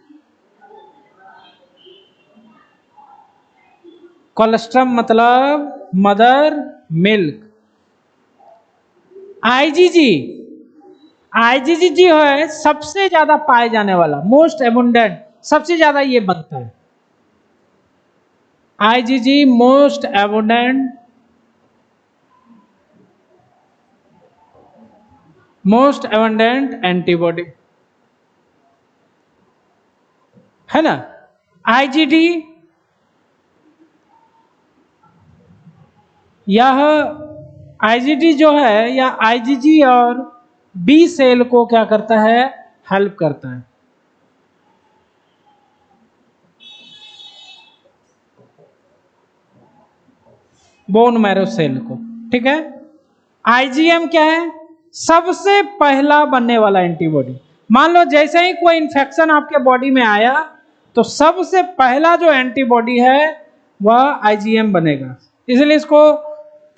कोलेस्ट्रम मतलब मदर मिल्क। आईजीजी, आईजीजी जो है सबसे ज्यादा पाए जाने वाला, मोस्ट एबुंडेंट, सबसे ज्यादा ये बनता है। आईजीजी मोस्ट एबुंडेंट, मोस्ट एबुंडेंट एंटीबॉडी है ना। आईजीडी यह आईजीडी जो है या आईजीजी और बी सेल को क्या करता है, हेल्प करता है। बोन मैरो सेल को, ठीक है। आईजीएम क्या है, सबसे पहला बनने वाला एंटीबॉडी। मान लो जैसे ही कोई इंफेक्शन आपके बॉडी में आया तो सबसे पहला जो एंटीबॉडी है वह आईजीएम बनेगा, इसलिए इसको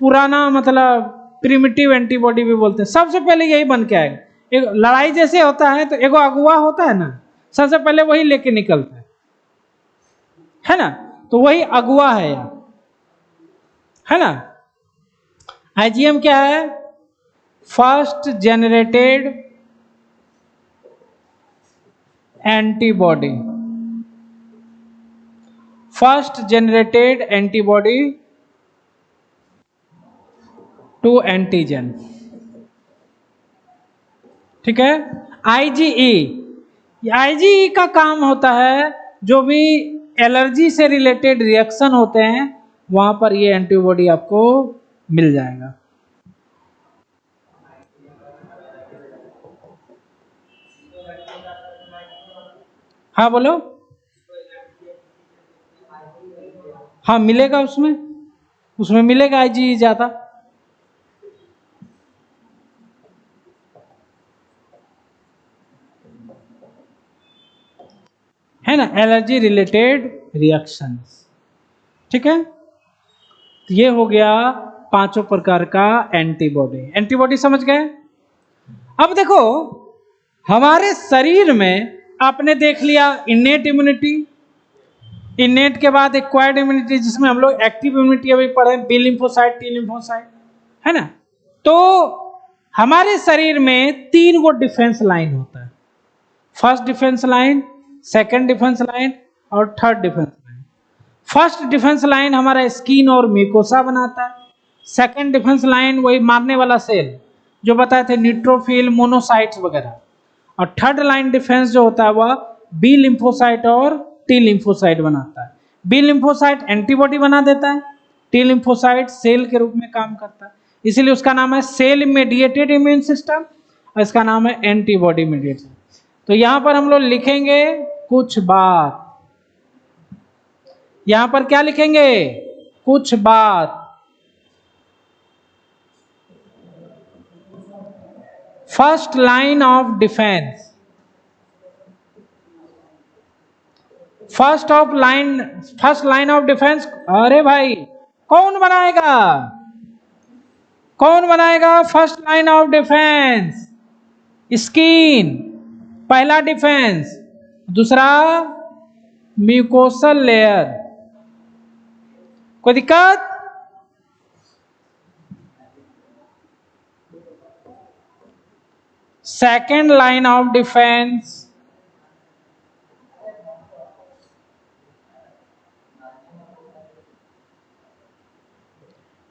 पुराना मतलब प्रिमिटिव एंटीबॉडी भी बोलते हैं। सबसे पहले यही बन के आएगा। एक लड़ाई जैसे होता है तो एगो अगुआ होता है ना, सबसे पहले वही लेके निकलता है ना, तो वही अगुआ है ना। आईजीएम क्या है, first generated antibody, first generated antibody to antigen, ठीक है। आईजीई, आईजीई का काम होता है जो भी एलर्जी से रिलेटेड रिएक्शन होते हैं वहां पर ये एंटीबॉडी आपको मिल जाएगा। हाँ बोलो। हाँ मिलेगा, उसमें उसमें मिलेगा आईजीई ज्यादा, है ना, एलर्जी रिलेटेड रिएक्शंस, ठीक है। तो ये हो गया पांचों प्रकार का एंटीबॉडी। एंटीबॉडी समझ गए। अब देखो हमारे शरीर में आपने देख लिया इनेट इम्यूनिटी, इनेट के बाद एक्वायर्ड इम्यूनिटी जिसमें हम लोग एक्टिव इम्यूनिटी अभी पढ़े, बी लिम्फोसाइट, टी लिम्फोसाइट, है ना। तो हमारे शरीर में तीन गो डिफेंस लाइन होता है, first defence line, second defence line और third defence line. First defence line हमारा स्किन और म्यूकोसा बनाता है। सेकंड डिफेंस लाइन वही मारने वाला सेल जो बताए थे, न्यूट्रोफिल, मोनोसाइट्स वगैरह। और थर्ड लाइन डिफेंस जो होता है वह बी लिम्फोसाइट और टी लिम्फोसाइट बनाता है। बी लिम्फोसाइट एंटीबॉडी बना देता है, टी लिम्फोसाइट सेल के रूप में काम करता है, इसीलिए उसका नाम है सेल मेडिएटेड इम्यून सिस्टम और इसका नाम है एंटीबॉडी मेडिएटेड। तो यहां पर हम लोग लिखेंगे कुछ बात, यहां पर क्या लिखेंगे, कुछ बात। First line of defence, first line of defence. अरे भाई कौन बनाएगा, कौन बनाएगा first line of defence, skin पहला डिफेंस, दूसरा म्यूकोसल लेयर। कोई दिक्कत, सेकेंड लाइन ऑफ डिफेंस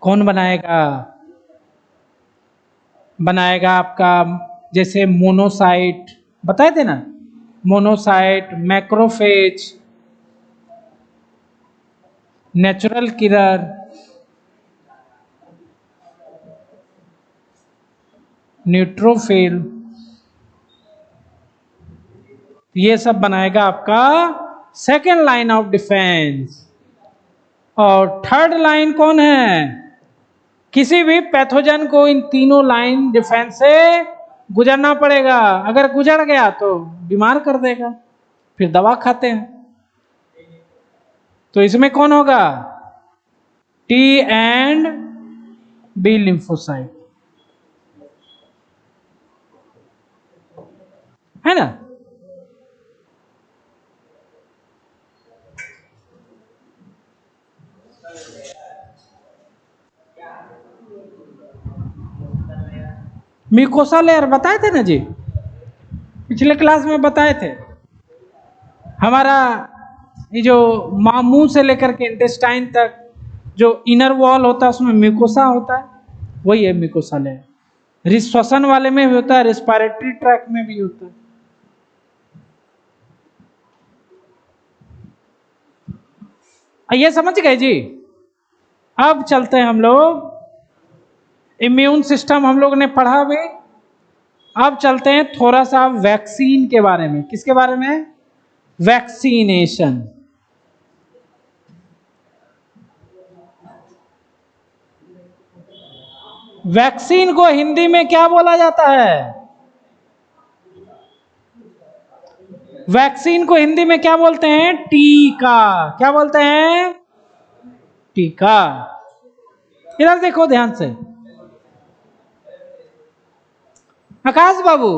कौन बनाएगा, बनाएगा आपका जैसे मोनोसाइट बताए थे ना, monocyte, macrophage, natural killer, neutrophil, ये सब बनाएगा आपका सेकेंड लाइन ऑफ डिफेंस। और थर्ड लाइन कौन है, किसी भी पैथोजन को इन तीनों लाइन डिफेंस से गुजरना पड़ेगा, अगर गुजर गया तो बीमार कर देगा, फिर दवा खाते हैं। तो इसमें कौन होगा, टी एंड बी लिम्फोसाइट। है ना। म्यूकोसा लेयर बताए थे ना जी, पिछले क्लास में बताए थे। हमारा ये जो मुंह से लेकर के इंटेस्टाइन तक जो इनर वॉल होता है उसमें म्यूकोसा होता है, वही है म्यूकोसा लेयर। श्वसन वाले में भी होता है, रेस्पिरेटरी ट्रैक में भी होता है। ये समझ गए जी। अब चलते हैं हम लोग, इम्यून सिस्टम हम लोग ने पढ़ा भी। अब चलते हैं थोड़ा सा वैक्सीन के बारे में। किसके बारे में? वैक्सीनेशन। वैक्सीन को हिंदी में क्या बोला जाता है? वैक्सीन को हिंदी में क्या बोलते हैं? टीका। क्या बोलते हैं? टीका। इधर देखो ध्यान से, आकाश बाबू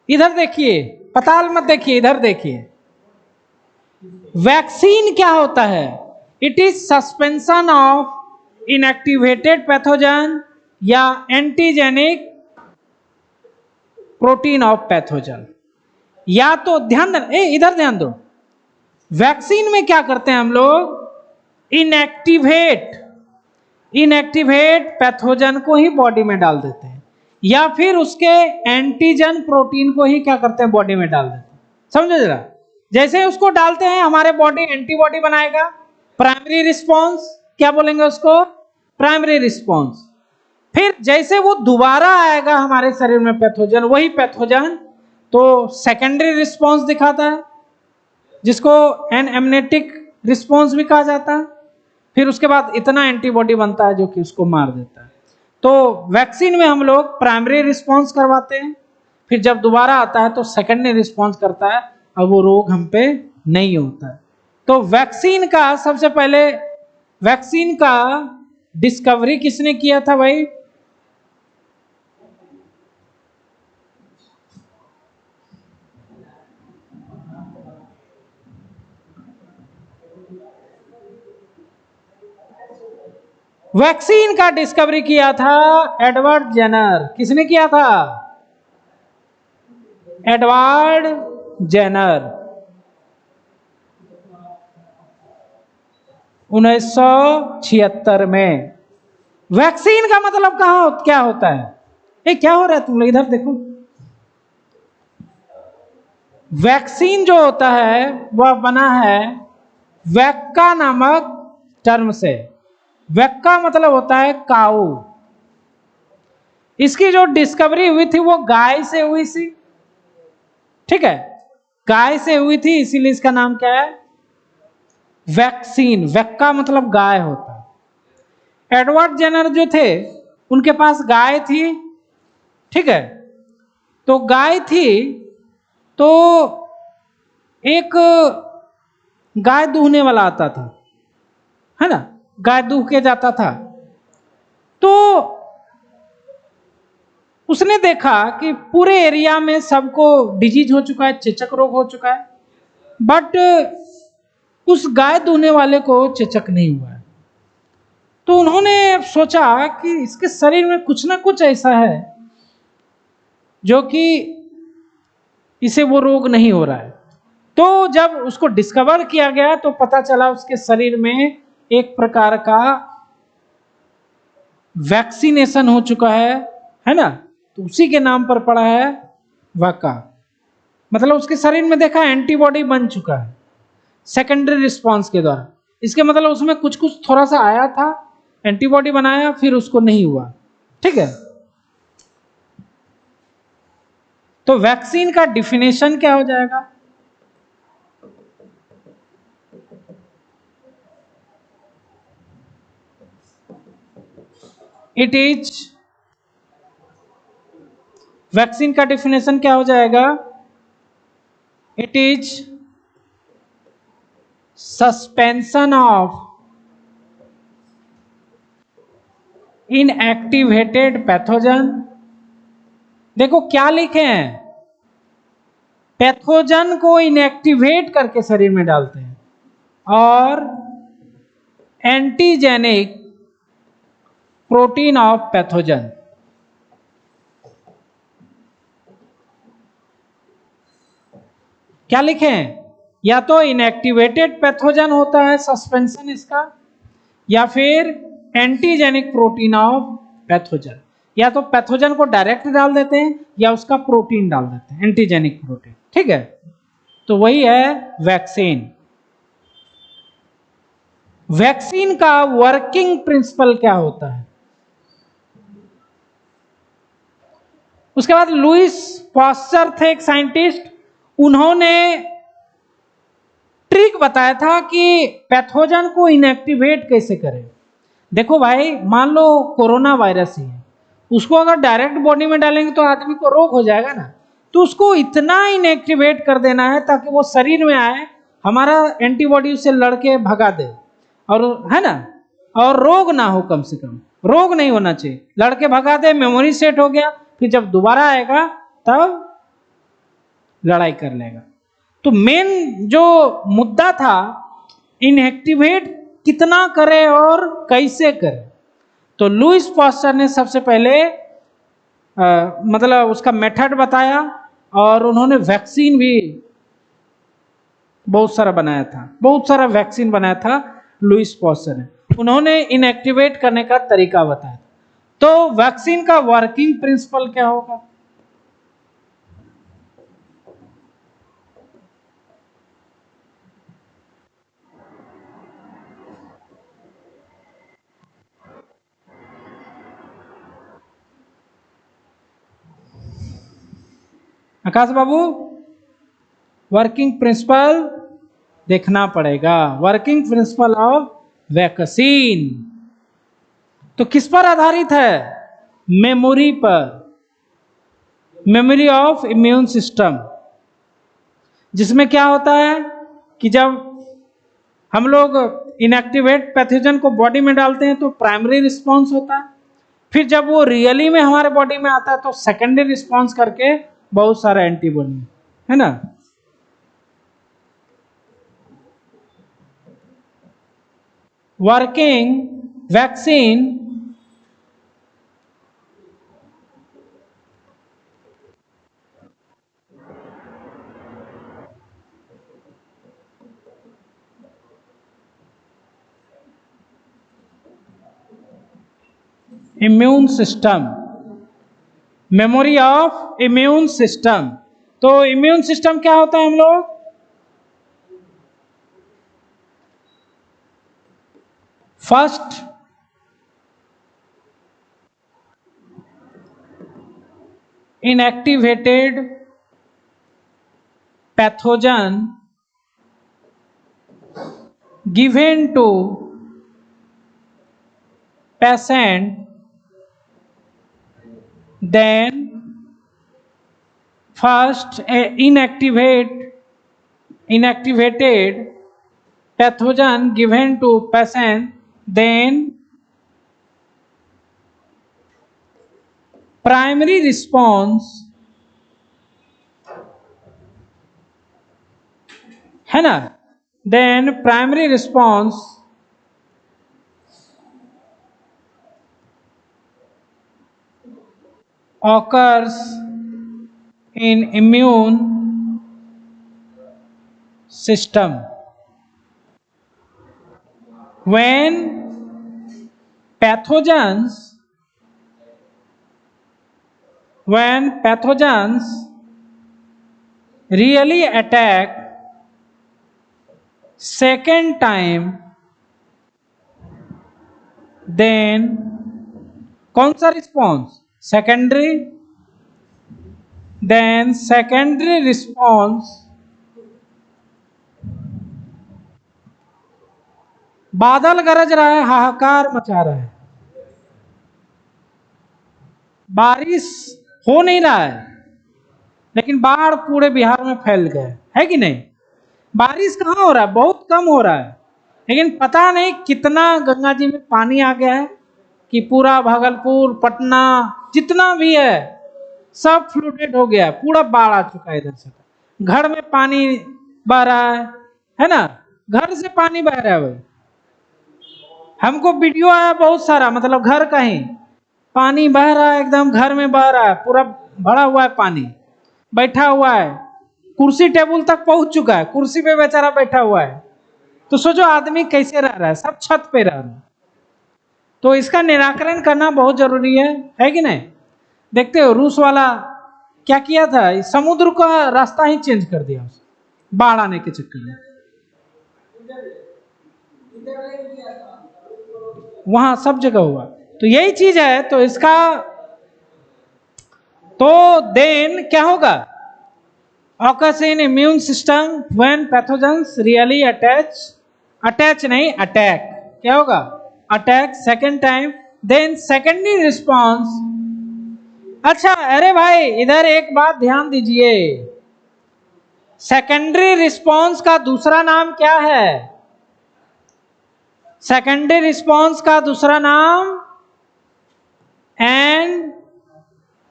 इधर देखिए, पताल मत देखिए, इधर देखिए। वैक्सीन क्या होता है? It is suspension of inactivated pathogen या एंटीजेनिक प्रोटीन ऑफ पैथोजन। या तो ध्यान देना, इधर ध्यान दो। वैक्सीन में क्या करते हैं हम लोग? इनएक्टिवेट पैथोजन को ही बॉडी में डाल देते हैं, या फिर उसके एंटीजन प्रोटीन को ही क्या करते हैं? बॉडी में डाल देते हैं। समझो जरा, जैसे ही उसको डालते हैं हमारे बॉडी एंटीबॉडी बनाएगा, प्राइमरी रिस्पॉन्स, क्या बोलेंगे उसको? Primary response. फिर जैसे वो दोबारा आएगा हमारे शरीर में पैथोजन, वही पैथोजन तो सेकेंडरी रिस्पॉन्स दिखाता है, जिसको एनेम्नेटिक रिस्पॉन्स भी कहा जाता है। फिर उसके बाद इतना एंटीबॉडी बनता है जो कि उसको मार देता है। तो वैक्सीन में हम लोग प्राइमरी रिस्पॉन्स करवाते हैं, फिर जब दोबारा आता है तो सेकेंडरी रिस्पॉन्स करता है, अब वो रोग हम पे नहीं होता है। तो वैक्सीन का सबसे पहले, वैक्सीन का डिस्कवरी किसने किया था भाई? वैक्सीन का डिस्कवरी किया था एडवर्ड जेनर। किसने किया था? Edward Jenner. 1976 में। वैक्सीन का मतलब क्या होता है? क्या हो रहा है तुम लोग? इधर देखो। वैक्सीन जो होता है वह बना है वैक्का नामक टर्म से। वैक्का मतलब होता है काऊ। इसकी जो डिस्कवरी हुई थी वो गाय से हुई थी, ठीक है, गाय से हुई थी, इसीलिए इसका नाम क्या है? वैक्सीन। वैक्का मतलब गाय होता है। एडवर्ड जेनर जो थे उनके पास गाय थी, ठीक है। तो गाय थी तो एक गाय दूहने वाला आता था, है ना, गाय दूह के जाता था। तो उसने देखा कि पूरे एरिया में सबको डिजीज हो चुका है, चेचक रोग हो चुका है, बट उस गाय दूहने वाले को चेचक नहीं हुआ है। तो उन्होंने सोचा कि इसके शरीर में कुछ ना कुछ ऐसा है जो कि इसे वो रोग नहीं हो रहा है। तो जब उसको डिस्कवर किया गया तो पता चला उसके शरीर में एक प्रकार का वैक्सीनेशन हो चुका है ना। तो उसी के नाम पर पड़ा है वैक्का। मतलब उसके शरीर में देखा एंटीबॉडी बन चुका है सेकेंडरी रिस्पॉन्स के द्वारा। इसके मतलब उसमें कुछ कुछ थोड़ा सा आया था, एंटीबॉडी बनाया, फिर उसको नहीं हुआ, ठीक है। तो वैक्सीन का डिफिनेशन क्या हो जाएगा? इट इज, वैक्सीन का डिफिनेशन क्या हो जाएगा? It is suspension of inactivated pathogen. देखो क्या लिखे हैं, पैथोजन को इनएक्टिवेट करके शरीर में डालते हैं, और एंटीजेनिक प्रोटीन ऑफ पैथोजन। क्या लिखे हैं? या तो इनएक्टिवेटेड पैथोजन होता है सस्पेंशन इसका, या फिर एंटीजेनिक प्रोटीन ऑफ पैथोजन। या तो पैथोजन को डायरेक्ट डाल देते हैं या उसका प्रोटीन डाल देते हैं, एंटीजेनिक प्रोटीन। ठीक है, तो वही है वैक्सीन। वैक्सीन का वर्किंग प्रिंसिपल क्या होता है? उसके बाद लुईस पास्चर थे एक साइंटिस्ट, उन्होंने ट्रिक बताया था कि पैथोजन को इनएक्टिवेट कैसे करें। देखो भाई, मान लो कोरोना वायरस ही है, उसको अगर डायरेक्ट बॉडी में डालेंगे तो आदमी को रोग हो जाएगा ना, तो उसको इतना इनएक्टिवेट कर देना है ताकि वो शरीर में आए, हमारा एंटीबॉडी उसे लड़के भगा दे, और है ना, और रोग ना हो, कम से कम रोग नहीं होना चाहिए, लड़के भगा दे, मेमोरी सेट हो गया, फिर जब दोबारा आएगा तब लड़ाई कर लेगा। तो मेन जो मुद्दा था, इनएक्टिवेट कितना करे और कैसे करे। तो लुईस पास्चर ने सबसे पहले मतलब उसका मेथड बताया, और उन्होंने वैक्सीन भी बहुत सारा बनाया था, बहुत सारा वैक्सीन बनाया था लुईस पास्चर ने। उन्होंने इनएक्टिवेट करने का तरीका बताया। तो वैक्सीन का वर्किंग प्रिंसिपल क्या होगा? आकाश बाबू, वर्किंग प्रिंसिपल देखना पड़ेगा। वर्किंग प्रिंसिपल ऑफ वैक्सीन तो किस पर आधारित है? मेमोरी पर, मेमोरी ऑफ इम्यून सिस्टम। जिसमें क्या होता है कि जब हम लोग इनएक्टिवेट पैथोजन को बॉडी में डालते हैं तो प्राइमरी रिस्पॉन्स होता है, फिर जब वो रियली में हमारे बॉडी में आता है तो सेकेंडरी रिस्पॉन्स करके बहुत सारा एंटीबॉडी, है ना। Working vaccine immune system, memory of immune system. तो इम्यून सिस्टम क्या होता है? हम लोग first inactivated pathogen given to patient, then first inactivated pathogen given to patient, then primary response, है ना, then primary response occurs in immune system when pathogens really attack second time, then कौन सा response? Secondary. Then secondary response बादल गरज रहा है, हाहाकार मचा रहा है, बारिश हो नहीं रहा है, लेकिन बाढ़ पूरे बिहार में फैल गए, है कि नहीं? बारिश कहाँ हो रहा है? बहुत कम हो रहा है, लेकिन पता नहीं कितना गंगा जी में पानी आ गया है कि पूरा भागलपुर, पटना जितना भी है सब फ्लूडेड हो गया, पूरा बाढ़ आ चुका है इधर से। घर में पानी बह रहा है ना, घर से पानी बह रहा है भाई। हमको वीडियो आया बहुत सारा, मतलब घर का ही पानी बह रहा है, एकदम घर में बह रहा है, पूरा भरा हुआ है पानी, बैठा हुआ है, कुर्सी टेबल तक पहुंच चुका है, कुर्सी पे बेचारा बैठा हुआ है। तो सोचो आदमी कैसे रह रहा है, सब छत पे रह रहा है। तो इसका निराकरण करना बहुत जरूरी है कि नहीं? देखते हो रूस वाला क्या किया था, समुद्र का रास्ता ही चेंज कर दिया बाढ़ आने के चक्कर में। वहां सब जगह हुआ। तो यही चीज है। तो इसका तो देन क्या होगा? occurs in immune system when pathogens really attach नहीं attack, क्या होगा? attack second time, then secondary response। अच्छा अरे भाई इधर एक बात ध्यान दीजिए, सेकेंडरी रिस्पॉन्स का दूसरा नाम क्या है? सेकेंडरी रिस्पॉन्स का दूसरा नाम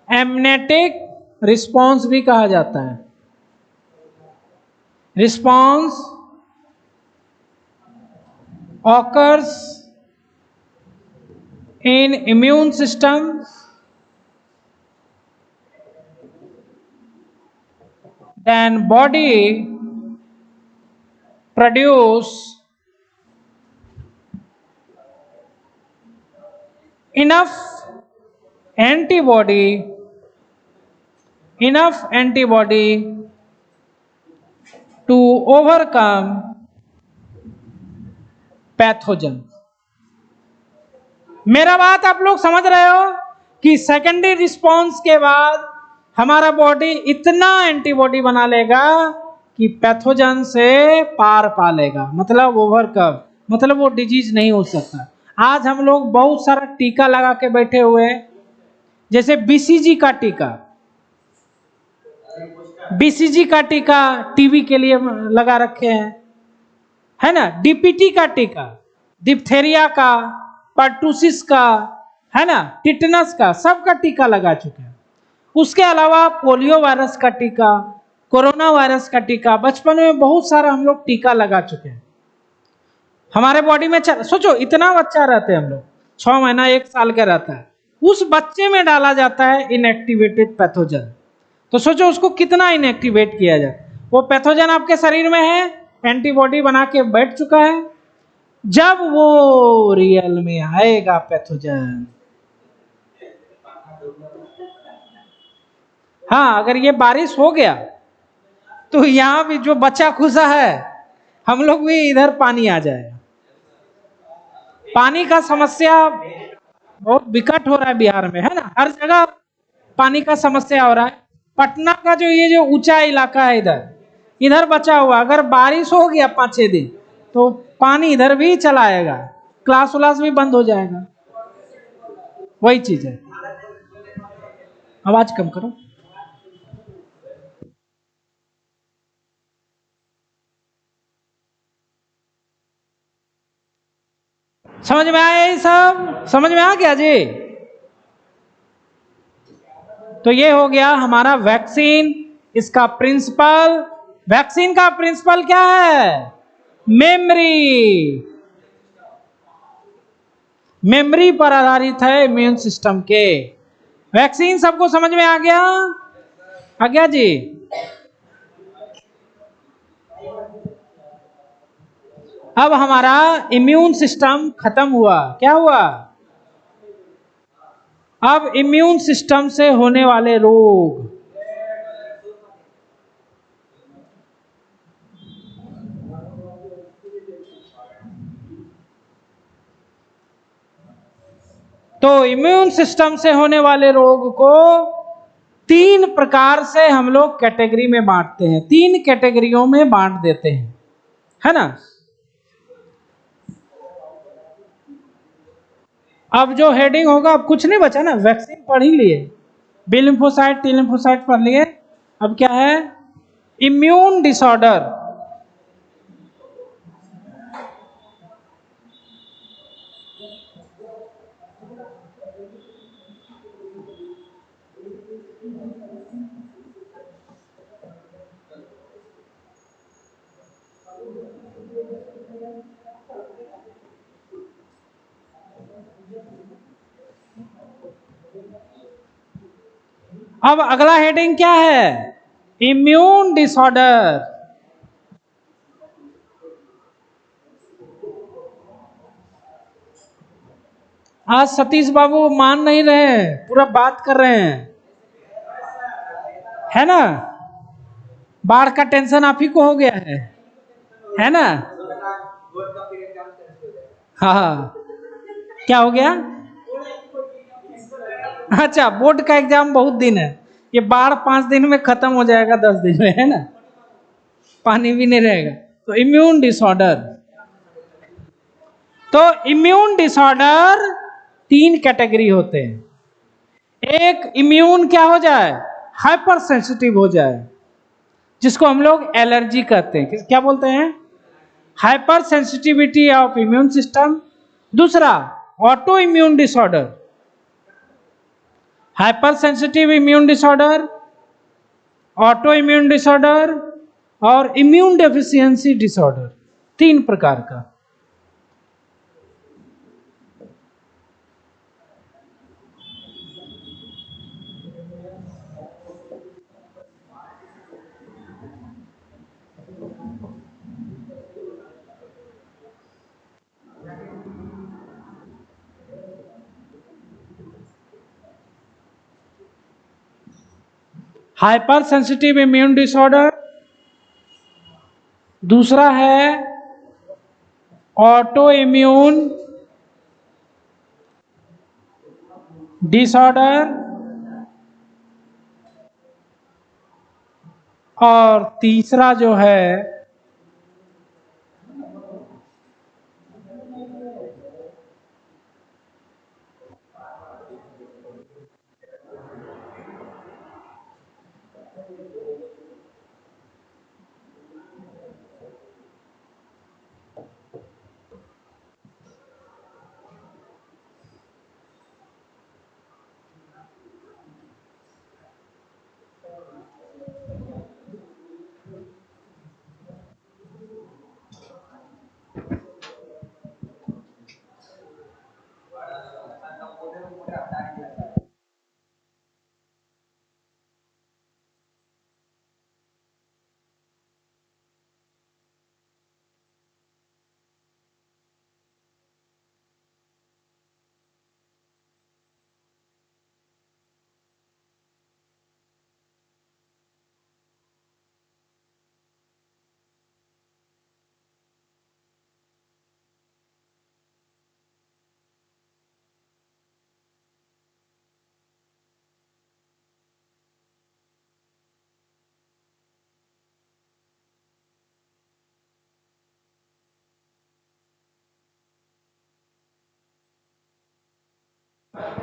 एमनेटिक रिस्पॉन्स भी कहा जाता है। Response occurs in immune system then body produce enough antibody to overcome pathogen. मेरा बात आप लोग समझ रहे हो कि सेकेंडरी रिस्पॉन्स के बाद हमारा बॉडी इतना एंटीबॉडी बना लेगा कि पैथोजन से पार पा लेगा, मतलब ओवरकम, मतलब वो डिजीज नहीं हो सकता। आज हम लोग बहुत सारा टीका लगा के बैठे हुए हैं, जैसे बीसीजी का टीका, बीसीजी का टीका टीबी के लिए लगा रखे हैं, है ना, डीपीटी का टीका, डिप्थेरिया का, पर्टूसिस का, है ना, टिटनस का, सबका टीका लगा चुके हैं। उसके अलावा पोलियो वायरस का टीका, कोरोना वायरस का टीका, बचपन में बहुत सारा हम लोग टीका लगा चुके हैं। हमारे बॉडी में सोचो इतना बच्चा रहते हैं हम लोग, 6 महीना 1 साल का रहता है, उस बच्चे में डाला जाता है इनएक्टिवेटेड पैथोजन। तो सोचो उसको कितना इनएक्टिवेट किया जाए। वो पैथोजन आपके शरीर में है, एंटीबॉडी बना के बैठ चुका है, जब वो रियल में आएगा पैथोजन, हाँ अगर ये बारिश हो गया तो यहाँ भी जो बचा खुचा है हम लोग भी इधर पानी आ जाएगा। पानी का समस्या बहुत विकट हो रहा है बिहार में, है ना, हर जगह पानी का समस्या हो रहा है। पटना का जो ये जो ऊंचा इलाका है इधर बचा हुआ, अगर बारिश हो गया 5-6 दिन तो पानी इधर भी चला आएगा, क्लास व्लास भी बंद हो जाएगा। वही चीज है। आवाज कम करो। समझ में आया? ये सब समझ में आ गया जी? तो ये हो गया हमारा वैक्सीन। इसका प्रिंसिपल, वैक्सीन का प्रिंसिपल क्या है? मेमोरी, मेमोरी पर आधारित है इम्यून सिस्टम के। वैक्सीन सबको समझ में आ गया? आ गया जी? अब हमारा इम्यून सिस्टम खत्म हुआ, क्या हुआ? अब इम्यून सिस्टम से होने वाले रोग, तो इम्यून सिस्टम से होने वाले रोग को 3 प्रकार से हम लोग कैटेगरी में बांटते हैं, 3 कैटेगरियों में बांट देते हैं, है ना। अब जो हेडिंग होगा, अब कुछ नहीं बचा ना, वैक्सीन पढ़ ही लिए, बी लिम्फोसाइट, टी लिम्फोसाइट पढ़ लिए। अब क्या है? Immune disorder. अब अगला हेडिंग क्या है? Immune disorder. आज सतीश बाबू मान नहीं रहे हैं, पूरा बात कर रहे हैं, है ना? बाढ़ का टेंशन आप ही को हो गया है ना? हाँ, क्या हो गया? अच्छा, बोर्ड का एग्जाम बहुत दिन है, ये बाढ़ 5 दिन में खत्म हो जाएगा, 10 दिन में, है ना? पानी भी नहीं रहेगा। तो इम्यून डिसऑर्डर, तो इम्यून डिसऑर्डर 3 कैटेगरी होते हैं। एक इम्यून क्या हो जाए? हाइपर सेंसिटिव हो जाए, जिसको हम लोग एलर्जी कहते हैं। क्या बोलते हैं? Hyper sensitivity of immune system. दूसरा auto immune disorder, hyper sensitive immune disorder, auto immune disorder और इम्यून डेफिशिएंसी डिसऑर्डर, 3 प्रकार का। हाइपर सेंसिटिव इम्यून डिसऑर्डर, दूसरा है ऑटो इम्यून डिसऑर्डर और तीसरा जो है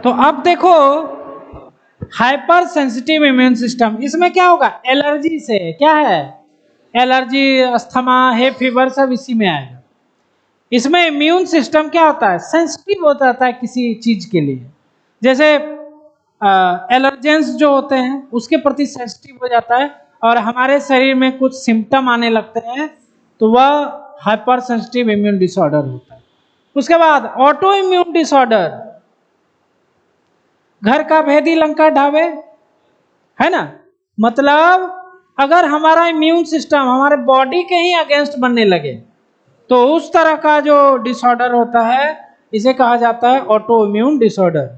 तो अब देखो हाइपर सेंसिटिव इम्यून सिस्टम, इसमें क्या होगा? एलर्जी से, क्या है? एलर्जी, अस्थमा, हे फीवर सब इसी में आएगा। इसमें इम्यून सिस्टम क्या होता है? सेंसिटिव हो जाता है किसी चीज के लिए, जैसे एलर्जेंस जो होते हैं उसके प्रति सेंसिटिव हो जाता है और हमारे शरीर में कुछ सिम्टम आने लगते हैं, तो वह हाइपर सेंसिटिव इम्यून डिसऑर्डर होता है। उसके बाद ऑटो इम्यून डिसऑर्डर, घर का भेदी लंका ढावे, है ना? मतलब अगर हमारा इम्यून सिस्टम हमारे बॉडी के ही अगेंस्ट बनने लगे, तो उस तरह का जो डिसऑर्डर होता है इसे कहा जाता है ऑटो इम्यून डिसऑर्डर।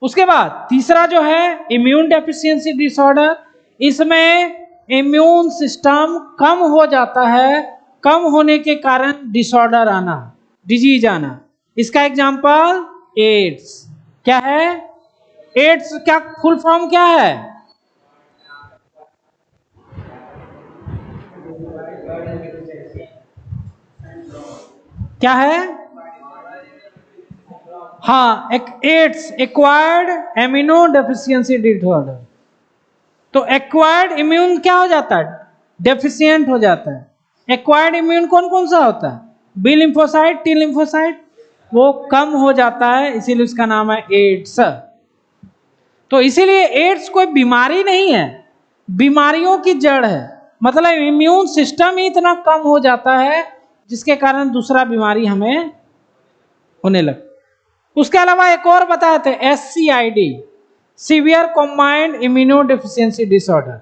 उसके बाद तीसरा जो है इम्यून डेफिशिएंसी डिसऑर्डर, इसमें इम्यून सिस्टम कम हो जाता है, कम होने के कारण डिसऑर्डर आना, डिजीज आना। इसका एग्जांपल एड्स। क्या है? एड्स क्या फुल फॉर्म क्या है? क्या है? हाँ, एक AIDS, acquired immuno deficiency disorder. तो एक्वायर्ड इम्यून क्या हो जाता है? डेफिशिएंट हो जाता है। एक्वायर्ड इम्यून कौन कौन सा होता है? बी लिम्फोसाइट, टी लिम्फोसाइट, वो कम हो जाता है, इसीलिए उसका नाम है एड्स। तो इसीलिए एड्स कोई बीमारी नहीं है, बीमारियों की जड़ है। मतलब इम्यून सिस्टम ही इतना कम हो जाता है जिसके कारण दूसरा बीमारी हमें होने लगे। उसके अलावा एक और बताए थे, SCID, severe combined immunodeficiency disorder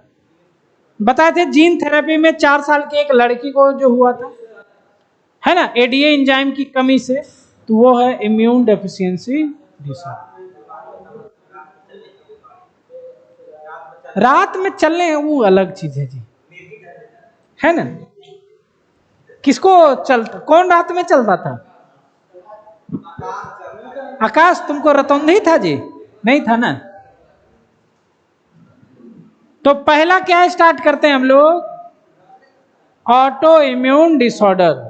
बताए थे। जीन थेरेपी में 4 साल की एक लड़की को जो हुआ था, है ना, एडीए एंजाइम की कमी से, तो वो है इम्यून डेफिशिएंसी डिसऑर्डर। रात में चलने हैं वो अलग चीज है जी, है ना। किसको चलता, कौन रात में चलता था? आकाश, तुमको रतौंधी था जी? नहीं था ना। तो पहला क्या स्टार्ट करते हैं हम लोग? Auto immune disorder.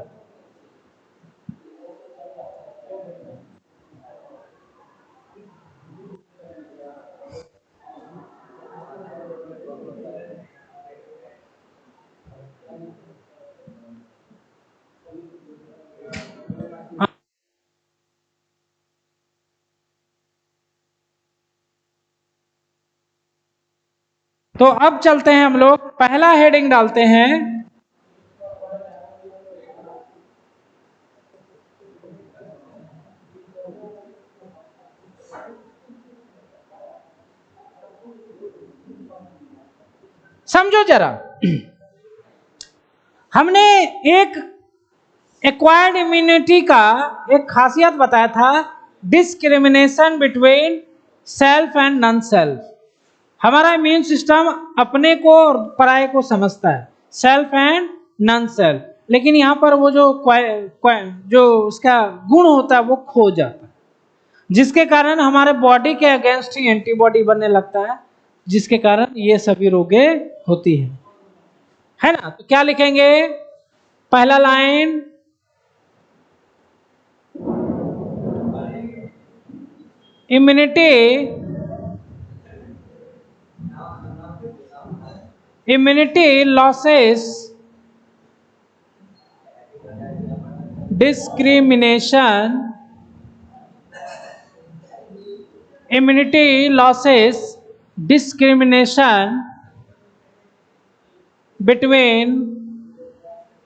तो अब चलते हैं हम लोग, पहला हेडिंग डालते हैं समझो जरा। हमने एक एक्वायर्ड इम्यूनिटी का एक खासियत बताया था, discrimination between self and non self. हमारा इम्यून सिस्टम अपने को और पराये को समझता है, सेल्फ एंड नॉन सेल्फ, लेकिन यहाँ पर वो जो उसका गुण होता है वो खो जाता है, जिसके कारण हमारे बॉडी के अगेंस्ट ही एंटीबॉडी बनने लगता है, जिसके कारण ये सभी रोगे होती है ना। तो क्या लिखेंगे? पहला line, immunity losses, discrimination, immunity losses, discrimination between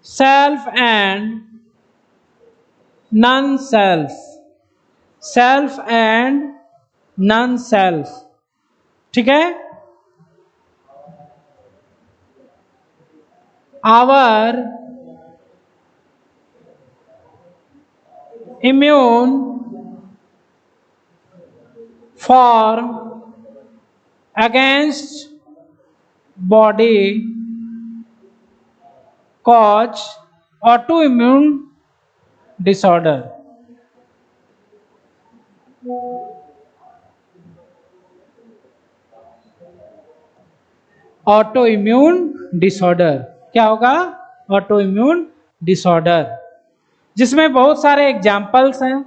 self and non-self, self and non-self, ठीक है। our immune form against body cause autoimmune disorder। Auto immune disorder क्या होगा? ऑटो इम्यून डिसऑर्डर, जिसमें बहुत सारे एग्जाम्पल्स हैं।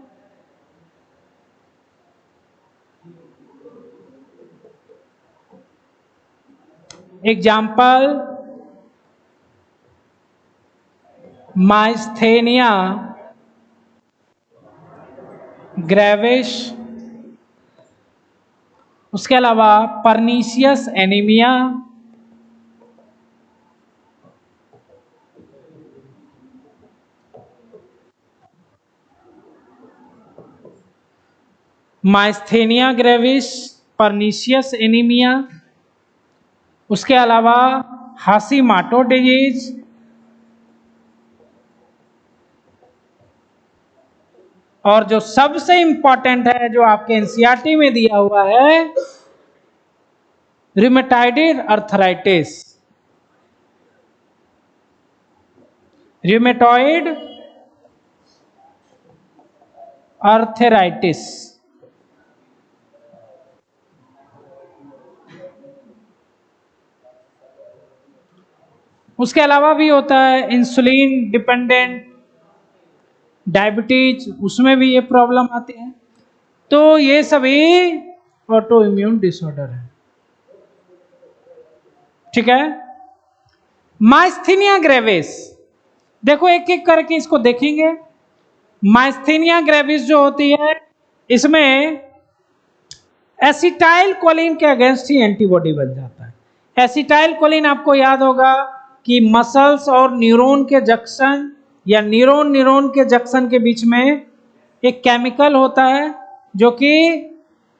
एग्जाम्पल, माइस्थेनिया ग्रेविस, उसके अलावा pernicious anaemia, myasthenia gravis, pernicious anaemia, उसके अलावा हाशीमाटो डिजीज, और जो सबसे इंपॉर्टेंट है जो आपके एनसीईआरटी में दिया हुआ है, रिमेटॉइड अर्थराइटिस, रिमेटॉइड अर्थराइटिस। उसके अलावा भी होता है इंसुलिन डिपेंडेंट डायबिटीज, उसमें भी ये प्रॉब्लम आती है। तो ये सभी ऑटो इम्यून डिसऑर्डर है, ठीक है। माइस्थेनिया ग्रेविस, देखो एक एक करके इसको देखेंगे। माइस्थेनिया ग्रेविस जो होती है, इसमें एसिटाइल कोलिन के अगेंस्ट ही एंटीबॉडी बन जाता है। एसिटाइल कोलिन आपको याद होगा कि मसल्स और न्यूरॉन के जंक्शन या न्यूरॉन के जंक्शन के बीच में एक केमिकल होता है जो कि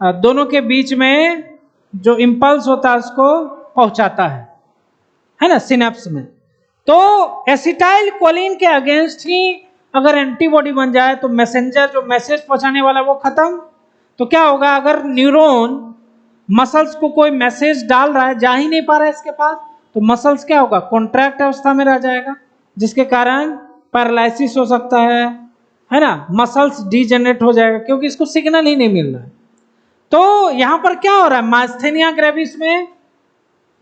दोनों के बीच में जो इम्पल्स होता है उसको पहुंचाता है ना, सिनेप्स में। तो एसिटाइल कोलिन के अगेंस्ट ही अगर एंटीबॉडी बन जाए तो मैसेंजर जो मैसेज पहुंचाने वाला वो खत्म। तो क्या होगा, अगर न्यूरॉन मसल्स को कोई मैसेज डाल रहा है, जा ही नहीं पा रहा है इसके पास, तो मसल्स क्या होगा, कॉन्ट्रैक्ट अवस्था में रह जाएगा, जिसके कारण पैरालिसिस हो सकता है ना, मसल्स डीजेनरेट हो जाएगा क्योंकि इसको सिग्नल ही नहीं मिल रहा है। तो यहां पर क्या हो रहा है, मास्थेनिया ग्रेविस में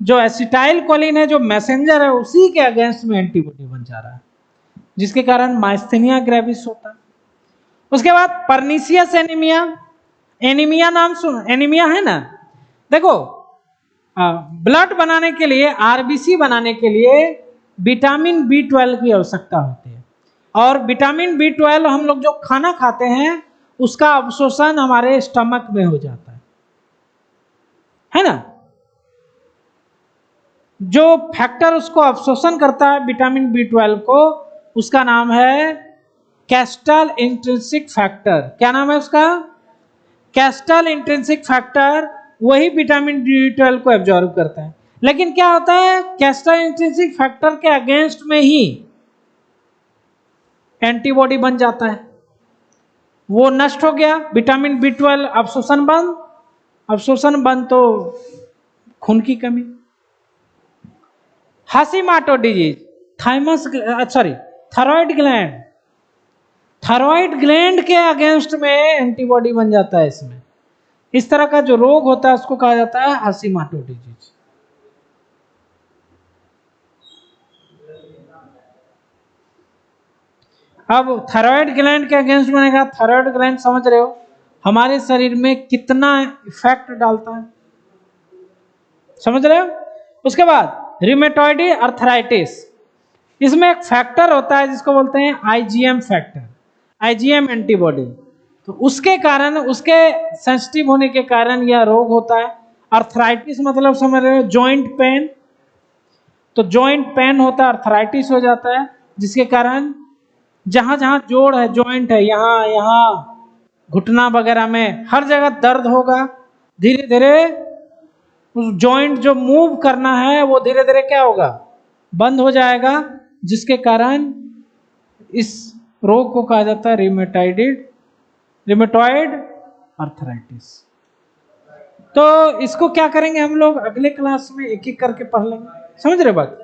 जो एसिटाइल कोलिन है, जो मैसेंजर है, उसी के अगेंस्ट में एंटीबॉडी बन जा रहा है, जिसके कारण मास्थेनिया ग्रेविस होता है। उसके बाद परनीसियस एनीमिया। एनीमिया नाम सुन, एनीमिया है ना, देखो ब्लड बनाने के लिए, आरबीसी बनाने के लिए विटामिन बी12 की आवश्यकता होती है, और विटामिन बी12 हम लोग जो खाना खाते हैं उसका अवशोषण हमारे स्टमक में हो जाता है ना। जो फैक्टर उसको अवशोषण करता है विटामिन बी12 को, उसका नाम है कैस्टल इंट्रिंसिक फैक्टर। क्या नाम है उसका, कैस्टल इंट्रिंसिक फैक्टर। वही विटामिन बी12 को एब्जॉर्ब करता है। लेकिन क्या होता है, कैस्टल इंट्रिंसिक फैक्टर के अगेंस्ट में ही एंटीबॉडी बन जाता है, वो नष्ट हो गया, विटामिन बी12 अवशोषण बंद, अवशोषण बंद तो खून की कमी। Hashimoto disease, thyroid gland, thyroid gland के अगेंस्ट में एंटीबॉडी बन जाता है इसमें। इस तरह का जो रोग होता है उसको कहा जाता है हाशिमोटो डिजीज। अब थायराइड ग्लैंड के अगेंस्ट में कहा, थायराइड ग्लैंड समझ रहे हो हमारे शरीर में कितना इफेक्ट डालता है, समझ रहे हो। उसके बाद रिमेटॉइड अर्थराइटिस, इसमें एक फैक्टर होता है जिसको बोलते हैं आईजीएम फैक्टर, आईजीएम एंटीबॉडी। तो उसके कारण, उसके सेंसिटिव होने के कारण यह रोग होता है। अर्थराइटिस मतलब समझ रहे हो, जॉइंट पेन, तो जॉइंट पेन होता है, अर्थराइटिस हो जाता है, जिसके कारण जहां जहां जोड़ है, जॉइंट है, यहाँ यहाँ घुटना वगैरह में हर जगह दर्द होगा। धीरे धीरे उस जॉइंट जो मूव करना है वो धीरे धीरे क्या होगा, बंद हो जाएगा, जिसके कारण इस रोग को कहा जाता है रिमेटॉइड अर्थराइटिस। तो इसको क्या करेंगे हम लोग अगले क्लास में एक एक करके पढ़ लेंगे, समझ रहे बात।